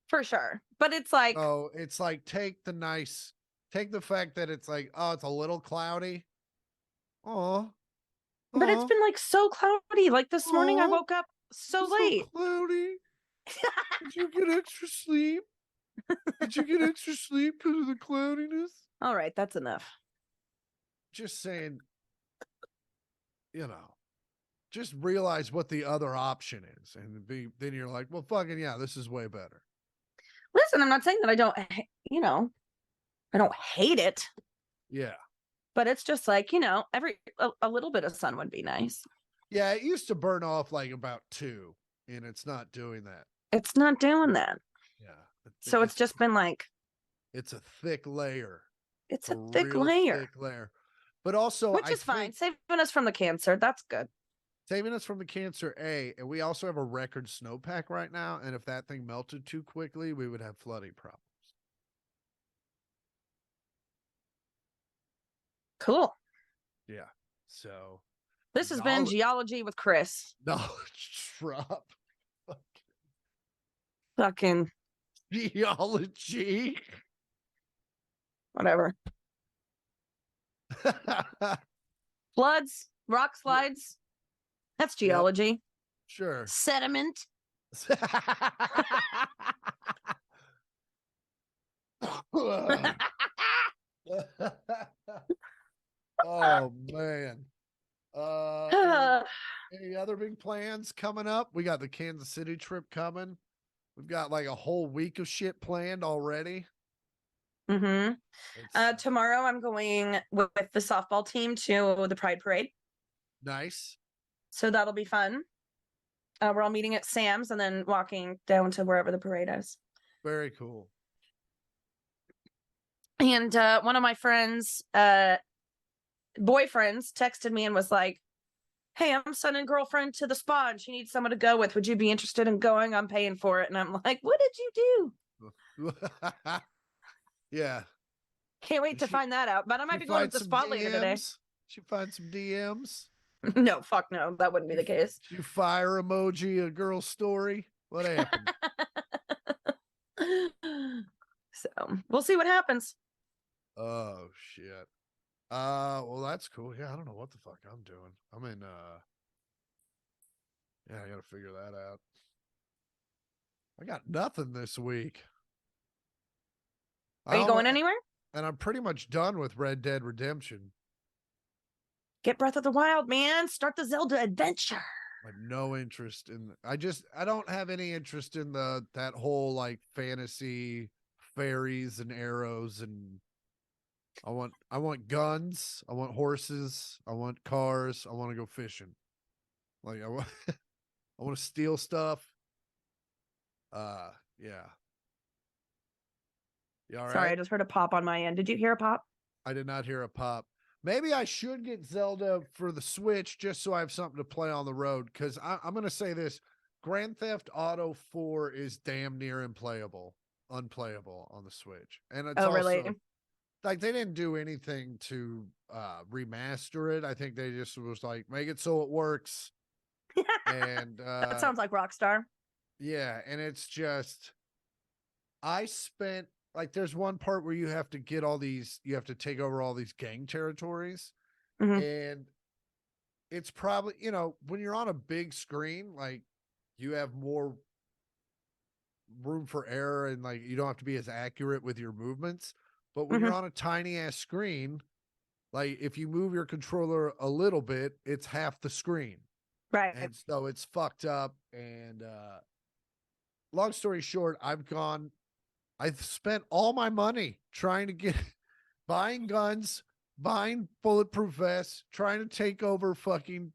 For sure. But it's like, oh, it's like take the fact that it's like, oh, it's a little cloudy. Oh. But it's been like so cloudy. Like this morning I woke up so late. So cloudy. Did you get extra sleep? Did you get extra sleep because of the cloudiness? All right, that's enough. Just saying, just realize what the other option is. And then you're like, well, fucking yeah, this is way better. Listen, I'm not saying that I don't, I don't hate it. Yeah. But it's just like, a little bit of sun would be nice. Yeah, it used to burn off like about 2, and it's not doing that. It's not doing that. Yeah. So it's just been like. It's a thick layer. It's a thick layer. Thick layer. But also, which I is fine. think Saving us from the cancer. That's good. saving us from the cancer, and we also have a record snowpack right now. And if that thing melted too quickly, we would have flooding problems. Cool. Yeah. So This has been y'all Geology with Chris. knowledge drop. Fucking Geology. whatever. Floods, rock slides. That's Yep, geology. sure. Sediment. Oh man. Any other big plans coming up? We got the Kansas City trip coming. We've got like a whole week of shit planned already. Mm-hmm. It's Tomorrow I'm going with the softball team to the Pride Parade. nice. So that'll be fun. We're all meeting at Sam's and then walking down to wherever the parade is. Very cool. And one of my friends, boyfriends, texted me and was like, "Hey, I'm sending girlfriend to the spa and she needs someone to go with. Would you be interested in going? I'm paying for it." And I'm like, "What did you do?" Yeah. Can't wait to find that out. But I might be going to the spa later today. She find some DMs. No, fuck no. That wouldn't be the case. You fire emoji a girl's story. What happened? So we'll see what happens. Oh shit. Well that's cool. Yeah, I don't know what the fuck I'm doing. I'm in yeah, I gotta figure that out. I got nothing this week. Are you going anywhere? And I'm pretty much done with Red Dead Redemption. Get Breath of the Wild, man. Start the Zelda adventure. I have no interest in I don't have any interest in that whole like fantasy fairies and arrows, and I want guns, I want horses, I want cars, I want to go fishing. Like I want I want to steal stuff. Yeah. You all right? Sorry, I just heard a pop on my end. Did you hear a pop? I did not hear a pop. Maybe I should get Zelda for the Switch just so I have something to play on the road. Because I'm going to say this: Grand Theft Auto 4 is damn near unplayable on the Switch, and it's Oh, really? also like they didn't do anything to remaster it. I think they just was like make it so it works, and That sounds like Rockstar. yeah, and it's just I spent like there's one part where you have to get all these, you have to take over all these gang territories. Mhm. And it's probably, when you're on a big screen, like you have more room for error and like you don't have to be as accurate with your movements. But when you're Mhm. on a tiny ass screen, like if you move your controller a little bit, it's half the screen. Right. And so it's fucked up. And long story short, I've spent all my money trying to get buying guns, buying bulletproof vests, trying to take over fucking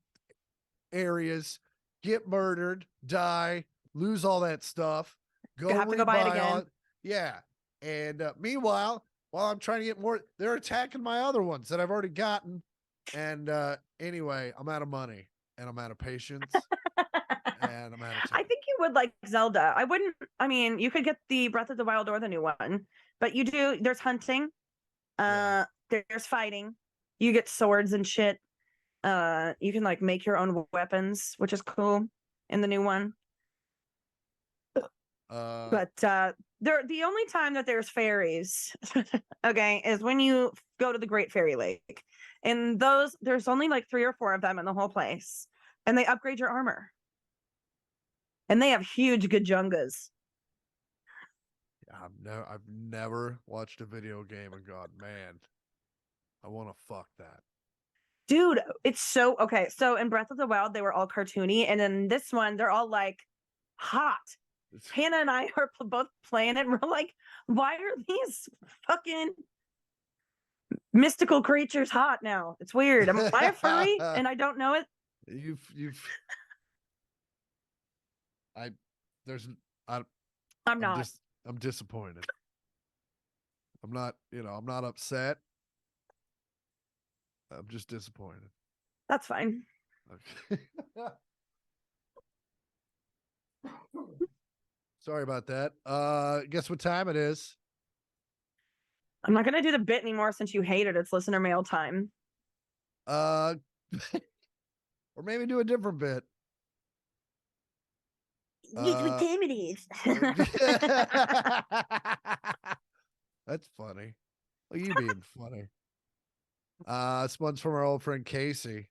areas, get murdered, die, lose all that stuff, go Have to go buy it again. yeah. And meanwhile, while I'm trying to get more, they're attacking my other ones that I've already gotten. And anyway, I'm out of money and I'm out of patience. And I'm out of time. I think you would like Zelda. I mean, you could get the Breath of the Wild or the new one, but there's hunting, Yeah. there's fighting, you get swords and shit. You can like make your own weapons, which is cool in the new one. But the only time that there's fairies, okay, is when you go to the Great Fairy Lake. And there's only like 3 or 4 of them in the whole place. And they upgrade your armor. And they have huge Gajungas. I've never watched a video game and gone, man, I want to fuck that. Dude, it's so okay. So in Breath of the Wild, they were all cartoony, and in this one, they're all like hot. Hannah and I are both playing it, and we're like, why are these fucking mystical creatures hot now? It's weird. Am I a furry and I don't know it? I'm not. I'm disappointed. I'm not upset. I'm just disappointed. That's fine. Okay. Sorry about that. Guess what time it is? I'm not gonna do the bit anymore since you hate it. It's listener mail time. Uh, or maybe do a different bit. Guess what time it is. That's funny. Look, you being funny. This one's from our old friend Casey.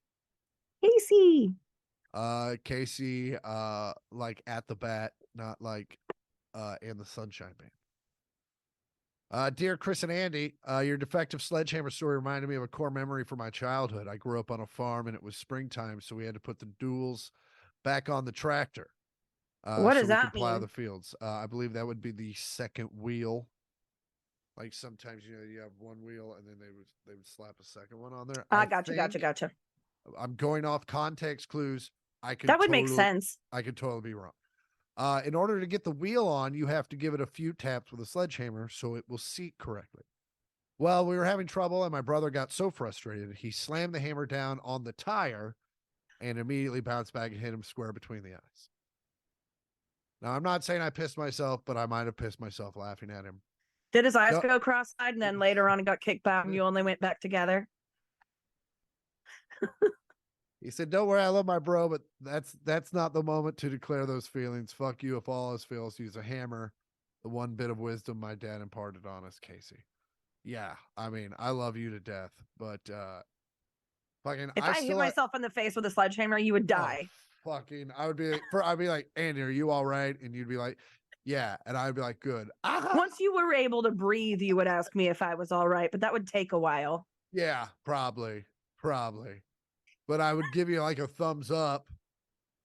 Casey. Casey, like at the bat, not like in the Sunshine Band. Dear Chris and Andy, your defective sledgehammer story reminded me of a core memory from my childhood. I grew up on a farm and it was springtime, so we had to put the duals back on the tractor What so does we could that plow mean? the fields. I believe that would be the second wheel. Like sometimes you have one wheel and then they would slap a second one on there. I Gotcha. I'm going off context clues. I could That would make totally sense. be wrong. In order to get the wheel on, you have to give it a few taps with a sledgehammer so it will seat correctly. Well, we were having trouble, and my brother got so frustrated, he slammed the hammer down on the tire and immediately bounced back and hit him square between the eyes. Now, I'm not saying I pissed myself, but I might have pissed myself laughing at him. Did his eyes No. go cross-eyed and then later on it got kicked back and you only went back together? He said, "Don't worry, I love my bro, but that's not the moment to declare those feelings. Fuck you if all else fails. Use a hammer. The one bit of wisdom my dad imparted on us, Casey." Yeah, I mean, I love you to death, but fucking, If I I hit still myself in the face with a sledgehammer, you would die. fucking, I'd be like, Andy, are you all right? And you'd be like, yeah, and I'd be like, good. Once you were able to breathe, you would ask me if I was all right, but that would take a while. Yeah, probably. But I would give you like a thumbs up,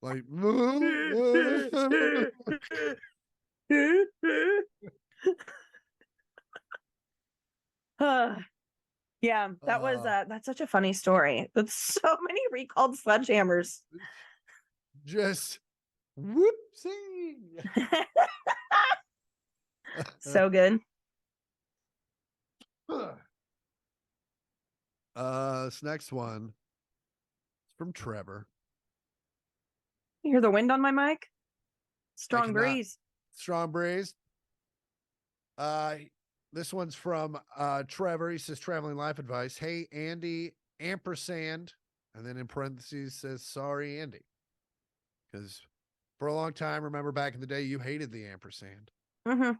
like, Yeah, that was that's such a funny story. That's so many recalled sledgehammers. just whoopsie. So good. This next one is from Trevor. You hear the wind on my mic? I Strong cannot- breeze. Strong breeze. This one's from Trevor. He says, traveling life advice. Hey, Andy, ampersand. And then in parentheses says, sorry, Andy. Because for a long time, remember back in the day, you hated the ampersand. Mm-hmm.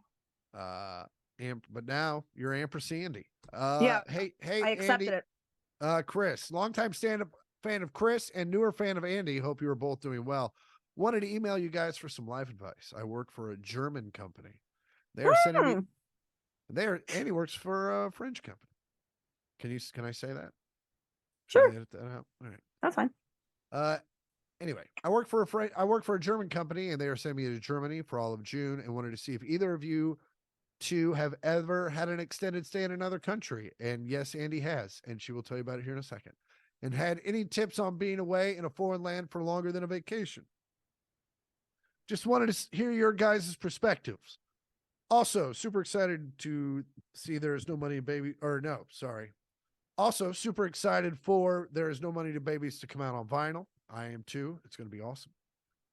But now you're ampersandy. Yeah. Hey, I accepted Andy, it. Chris, longtime stand-up fan of Chris and newer fan of Andy. Hope you are both doing well. Wanted to email you guys for some life advice. I work for a German company. They are sending me. Andy works for a French company. Can I say that? Sure. Edit that out? All right. That's fine. Anyway, I work for a German company, and they are sending me to Germany for all of June, and wanted to see if either of you two have ever had an extended stay in another country. And yes, Andy has, and she will tell you about it here in a second. And had any tips on being away in a foreign land for longer than a vacation. Just wanted to hear your guys' perspectives. Also, super excited to see There Is No Money in Baby, or no, sorry. Also, super excited for There Is No Money to Babies to come out on vinyl. I am too. It's going to be awesome.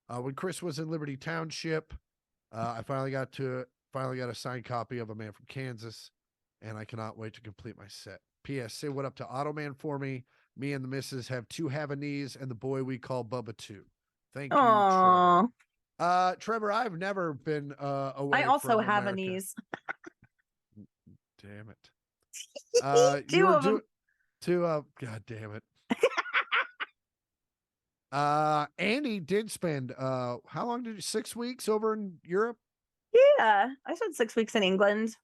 When Chris was in Liberty Township, I finally got a signed copy of A Man from Kansas, and I cannot wait to complete my set. P.S. Say what up to Automan for me. Me and the missus have 2 Havanese and the boy we call Bubba 2. Thank you, Aww. Trevor. Trevor, I've never been away. I also from have America. a niece. Damn it. Two of them. God damn it. Andy did spend how long did you 6 weeks over in Europe? Yeah, I spent 6 weeks in England.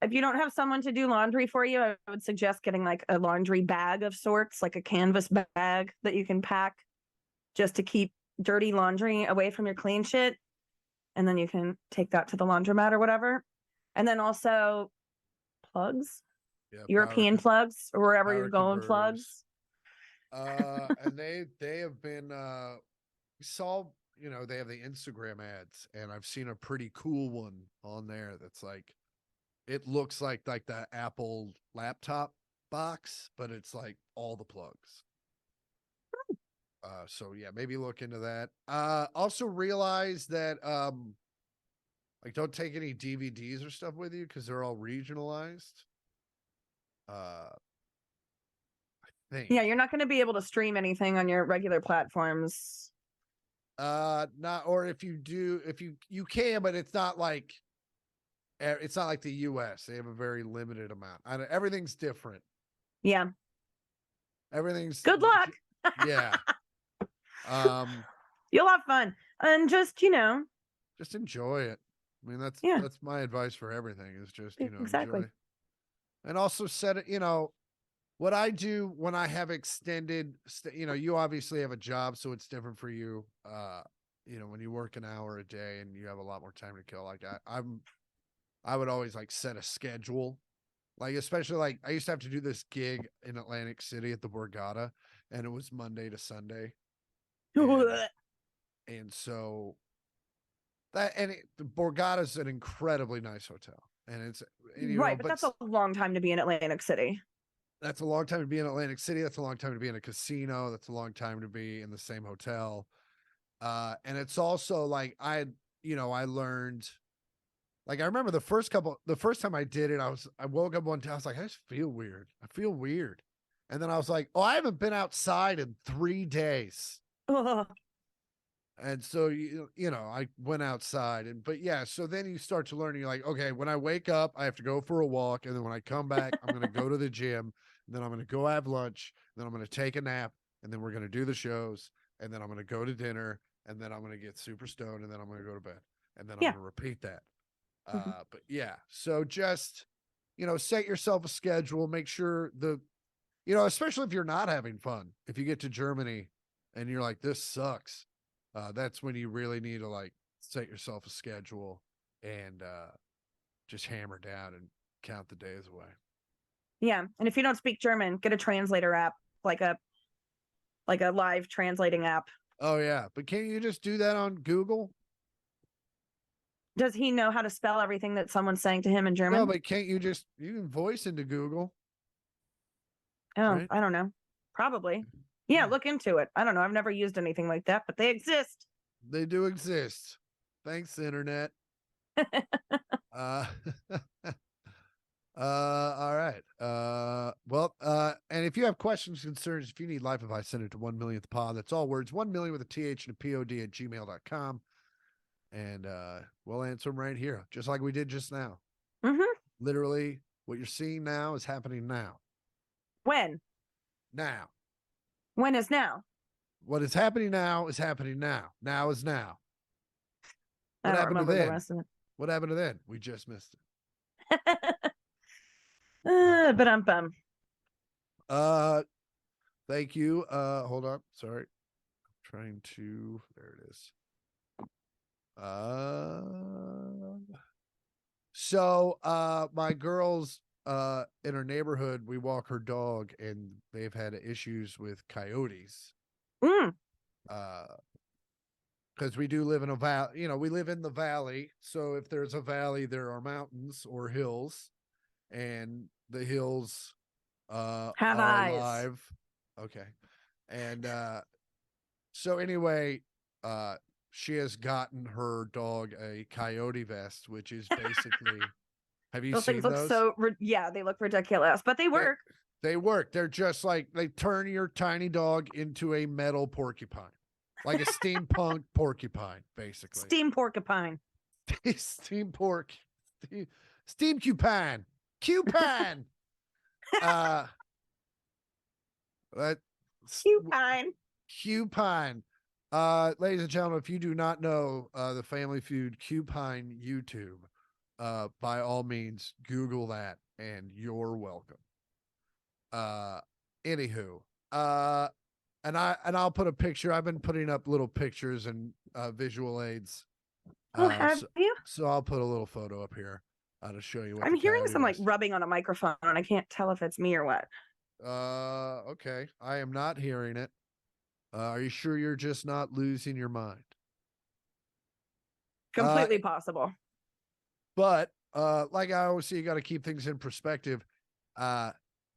If you don't have someone to do laundry for you, I would suggest getting like a laundry bag of sorts, like a canvas bag that you can pack just to keep dirty laundry away from your clean shit. And then you can take that to the laundromat or whatever. And then also plugs, European plugs, or wherever you're going, plugs. And they have been we saw, they have the Instagram ads, and I've seen a pretty cool one on there that's like it looks like the Apple laptop box, but it's like all the plugs. So yeah, maybe look into that. Also realize that like don't take any DVDs or stuff with you because they're all regionalized. I think. Yeah, you're not going to be able to stream anything on your regular platforms. Not, or if you do, if you can, but it's not like the US. They have a very limited amount. Everything's different. Yeah. Everything's Good luck. Yeah. You'll have fun and just enjoy it. I mean, yeah, that's my advice for everything is just, exactly. enjoy. And also set it, what I do when I have extended, you obviously have a job, so it's different for you. When you work an hour a day and you have a lot more time to kill, like I would always like set a schedule. Like, especially like I used to have to do this gig in Atlantic City at the Borgata, and it was Monday to Sunday. And so the Borgata is an incredibly nice hotel. And it's, right, but that's a long time to be in Atlantic City. That's a long time to be in Atlantic City. That's a long time to be in a casino. That's a long time to be in the same hotel. And it's also like I learned, like I remember the first time I did it, I woke up one day, I was like, I just feel weird. I feel weird. And then I was like, oh, I haven't been outside in 3 days. And so, I went outside but yeah, so then you start to learn, you're like, okay, when I wake up, I have to go for a walk. And then when I come back, I'm going to go to the gym. And then I'm going to go have lunch. Then I'm going to take a nap. And then we're going to do the shows. And then I'm going to go to dinner. And then I'm going to get super stoned. And then I'm going to go to bed. And then I'm going to repeat that. But yeah, so just, set yourself a schedule, make sure especially if you're not having fun, if you get to Germany and you're like, this sucks. That's when you really need to like set yourself a schedule and just hammer down and count the days away. Yeah, and if you don't speak German, get a translator app, like a live translating app. Oh yeah, but can't you just do that on Google? Does he know how to spell everything that someone's saying to him in German? No, but can't you can voice into Google? Oh, right? I don't know. Probably. Yeah, look into it. I don't know. I've never used anything like that, but they exist. They do exist. Thanks, internet. All right. And if you have questions, concerns, if you need life advice, send it to 1 millionth pod. That's all words, 1 million with a TH and a POD at gmail.com. And we'll answer them right here, just like we did just now. Literally, what you're seeing now is happening now. When? Now. When is now? What is happening now is happening now. Now is now. I don't remember the rest of it. What happened to then? We just missed it. But I'm bummed. Thank you. Hold on. Sorry. I'm trying to, there it is. My girls in her neighborhood, we walk her dog and they've had issues with coyotes. Because we do live in a valley, we live in the valley. So if there's a valley, there are mountains or hills, and the hills have are eyes. alive. Okay. And so anyway, she has gotten her dog a coyote vest, which is basically have you those seen things look those? yeah, they look ridiculous, but they work. They work. They're just like they turn your tiny dog into a metal porcupine. Like a steampunk porcupine, basically. Steam porcupine. Steamcupine. Cupine. Cupine. Cupine. Ladies and gentlemen, if you do not know the Family Feud Cupine YouTube, by all means, Google that and you're welcome. Anywho, and I'll put a picture. I've been putting up little pictures and visual aids. Have you? So I'll put a little photo up here to show you what I'm hearing some like rubbing on a microphone and I can't tell if it's me or what. Okay. I am not hearing it. Are you sure you're just not losing your mind? Completely possible. But like I always say, you got to keep things in perspective.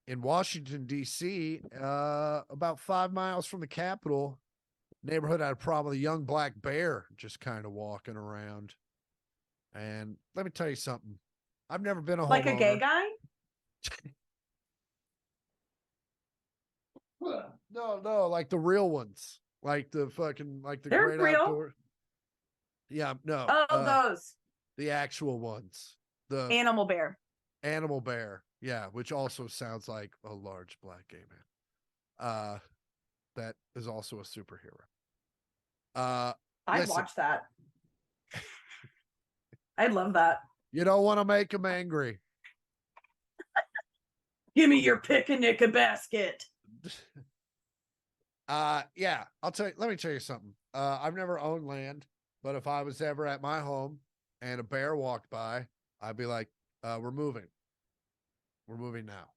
In Washington, D.C., about 5 miles from the Capitol, neighborhood had a problem with a young black bear just kind of walking around. And let me tell you something. I've never been a Like a gay homeowner. guy? No, like the real ones. Like the fucking like the They're great real. outdoor. Yeah, no. Oh, those. The actual ones. The Animal bear. animal bear. Yeah, which also sounds like a large black gay man. That is also a superhero. I'd Listen, watch that. I'd love that. you don't want to make him angry. Give me your picnic basket. Yeah, let me tell you something. I've never owned land, but if I was ever at my home and a bear walked by, I'd be like, we're moving. We're moving now.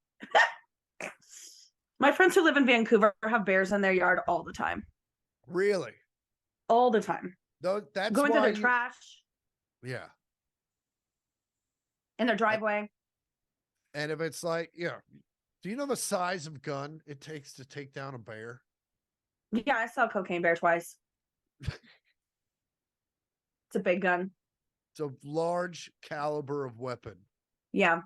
My friends who live in Vancouver have bears in their yard all the time. Really? All the time. Though that's Going through why their trash yeah. in their driveway. And if it's like, yeah, do you know the size of gun it takes to take down a bear? Yeah, I saw a cocaine bear twice. It's a big gun. It's a large caliber of weapon. Yeah.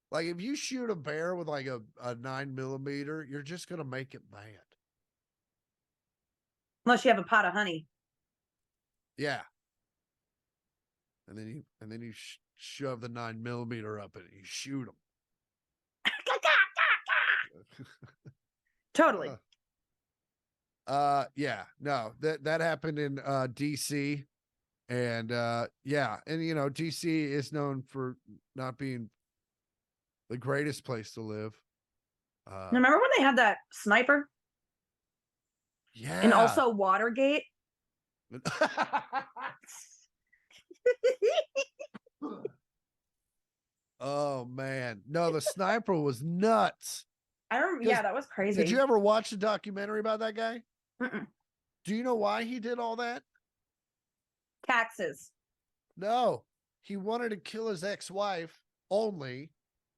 Like if you shoot a bear with like a 9mm, you're just gonna make it mad. Unless you have a pot of honey. Yeah. And then you shove the 9mm up and you shoot them. Totally. Yeah, no, that happened in DC. And yeah, and you know, DC is known for not being the greatest place to live. Remember when they had that sniper? Yeah. And also Watergate? Oh man. No, the sniper was nuts. I remember, yeah, that was crazy. Did you ever watch the documentary about that guy? Mm-mm. Do you know why he did all that? Taxes. No. He wanted to kill his ex-wife only,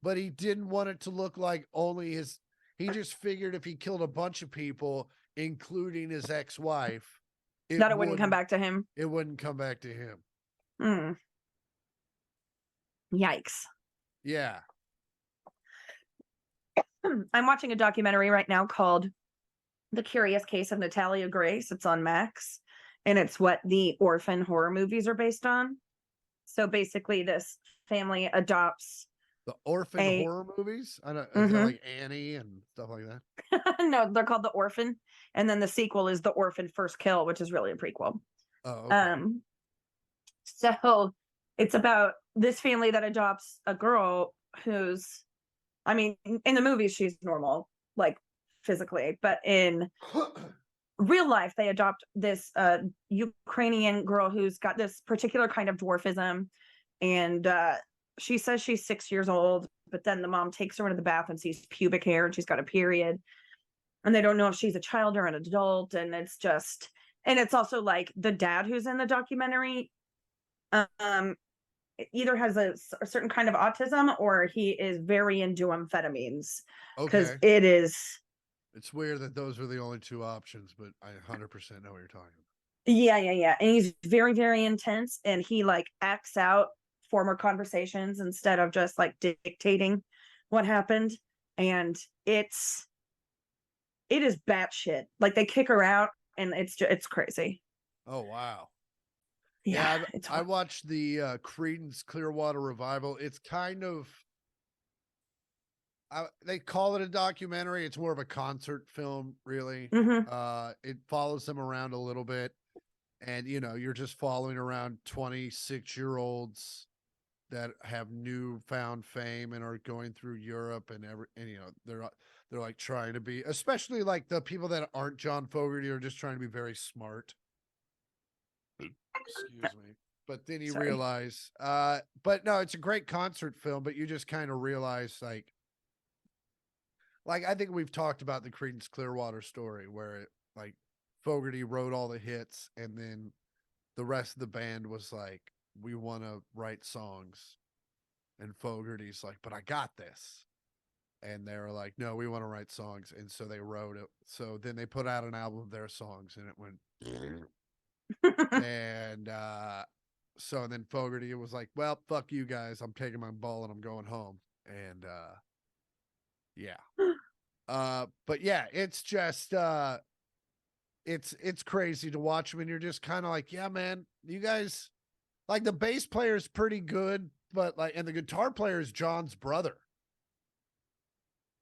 but he didn't want it to look like only his. He just figured if he killed a bunch of people, including his ex-wife, That it wouldn't come back to him. It wouldn't come back to him. Mm. Yikes. Yeah. I'm watching a documentary right now called The Curious Case of Natalia Grace. It's on Max, and it's what the orphan horror movies are based on. So basically, this family adopts the orphan horror movies. I don't like Annie and stuff like that. No, they're called The Orphan, and then the sequel is The Orphan First Kill, which is really a prequel. Oh, okay. So it's about this family that adopts a girl who's, I mean, in the movies she's normal, like physically, but in real life they adopt this Ukrainian girl who's got this particular kind of dwarfism, and she says she's 6 years old, but then the mom takes her into the bath and sees pubic hair and she's got a period, and they don't know if she's a child or an adult. And it's also like the dad who's in the documentary either has a certain kind of autism or he is very into amphetamines, because it's weird that those are the only two options, but I 100% know what you're talking about. Yeah. And he's very, very intense, and he like acts out former conversations instead of just like dictating what happened. And it is batshit. Like they kick her out, and it's crazy. Oh wow. Yeah, I watched the Creedence Clearwater Revival. It's kind of they call it a documentary. It's more of a concert film, really. It follows them around a little bit, and you know, you're just following around 26-year-olds that have newfound fame and are going through Europe and you know, they're like trying to be, especially like the people that aren't John Fogerty are just trying to be very smart. Excuse me. But then you realize, but no, it's a great concert film, but you just kind of realize like I think we've talked about the Creedence Clearwater story where like Fogerty wrote all the hits and then the rest of the band was like, we want to write songs And Fogerty's like, but I got this. And they were like, no, we want to write songs. And so they wrote it. So then they put out an album of their songs and it went. And so then Fogerty was like, well, fuck you guys. I'm taking my ball and I'm going home. And yeah. But yeah, it's just it's crazy to watch them, and you're just kind of like, yeah, man, you guys, like, the bass player is pretty good, but like, and the guitar player is John's brother.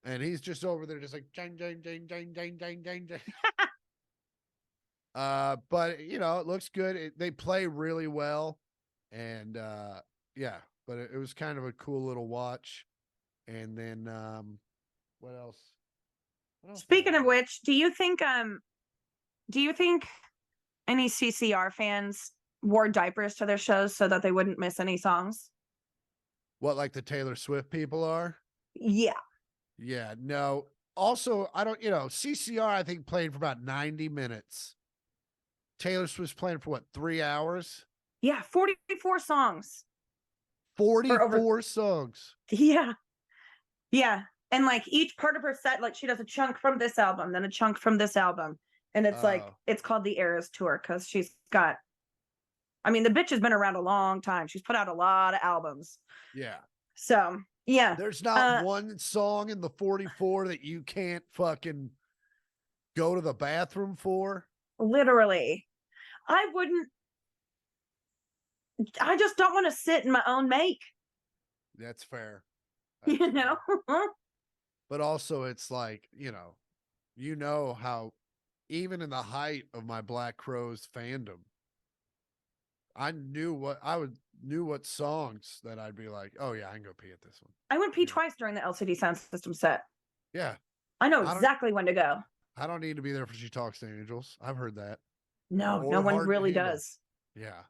And he's just over there just like jang, jang, jang, jang, jang, jang, jang, jang. But you know, it looks good. They play really well. And yeah, but it was kind of a cool little watch. And then what else? Speaking of which, do you think any CCR fans wore diapers to their shows so that they wouldn't miss any songs? What, like the Taylor Swift people are? Yeah. Yeah, no. Also, I don't, CCR, I think, played for about 90 minutes. Taylor Swift's playing for what, 3 hours? Yeah, 44 songs. 44 songs. Yeah. Yeah. And like each part of her set, like she does a chunk from this album, then a chunk from this album. And it's like, it's called the Eras Tour because she's got, I mean, the bitch has been around a long time. She's put out a lot of albums. Yeah. So, yeah. There's not one song in the 44 that you can't fucking go to the bathroom for. Literally. I just don't want to sit in my own make. That's fair. That's fair. But also it's like, you know how even in the height of my Black Crowes fandom, I knew what songs that I'd be like, oh yeah, I can go pee at this one. I went pee twice during the LCD Sound System set. Yeah. I know exactly when to go. I don't need to be there for She Talks to Angels. I've heard that. No, no one really does. Yeah.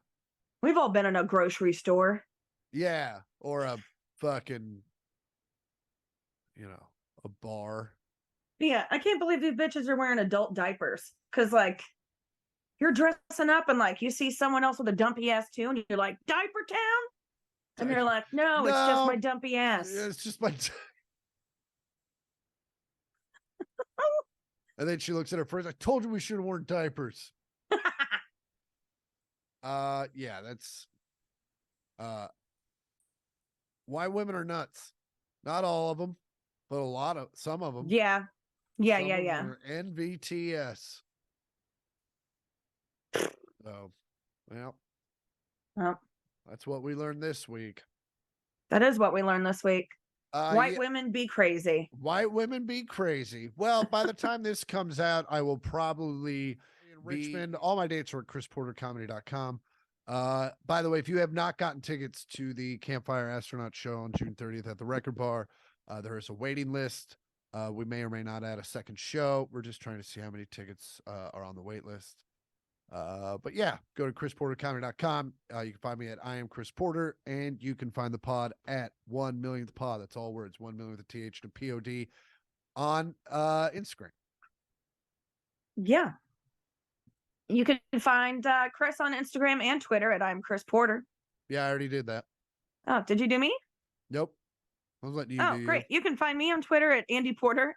We've all been in a grocery store. Yeah. Or a fucking, a bar. Yeah. I can't believe these bitches are wearing adult diapers. Cause like you're dressing up and like you see someone else with a dumpy ass too. And you're like, Diaper Town? And they're like, no, it's just my dumpy ass. It's just my. And then she looks at her friends. I told you we should have worn diapers. Yeah, that's why women are nuts. Not all of them, but some of them. Yeah. Yeah, some yeah. Are NVTS. So, well, that's what we learned this week. That is what we learned this week. White women be crazy. White women be crazy. Well, by the time this comes out, I will probably be in Richmond. All my dates are at chrisportercomedy.com. By the way, if you have not gotten tickets to the Campfire Astronaut show on June 30th at the Record Bar, there is a waiting list. We may or may not add a second show. We're just trying to see how many tickets are on the wait list. But yeah, go to chrisportercomedy.com. You can find me at I am Chris Porter, and you can find the pod at 1 millionth pod. That's all words, 1 million with a TH and a POD on Instagram. Yeah. You can find Chris on Instagram and Twitter at I'm Chris Porter. Yeah, I already did that. Oh, did you do me? Nope. I was letting you do great. You can find me on Twitter at Andy Porter,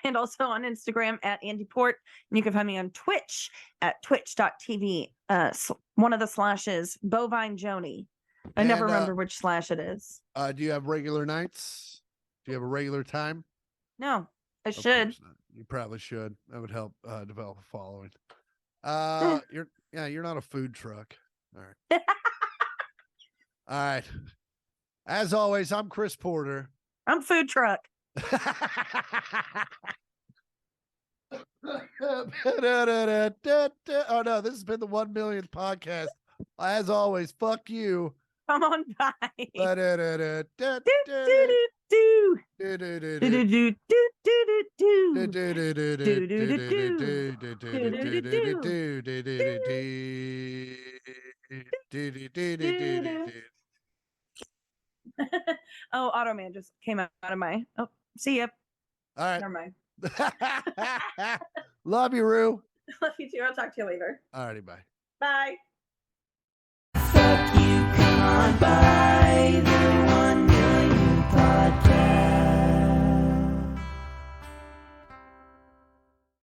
and also on Instagram at Andy Port. And you can find me on Twitch at twitch.tv. One of the slashes, Bovine Joni. I never remember which slash it is. Do you have regular nights? Do you have a regular time? No, I should. You probably should. That would help develop a following. You're not a food truck. All right. All right. As always, I'm Chris Porter. I'm Food Truck. Oh no, this has been the 1 millionth podcast. As always, fuck you. Come on by. Oh, Automan just came out of my. Oh, see ya. All right. Never mind. Love you, Rue. Love you too. I'll talk to you later. All righty, bye. Bye. Fuck you, come on, bye.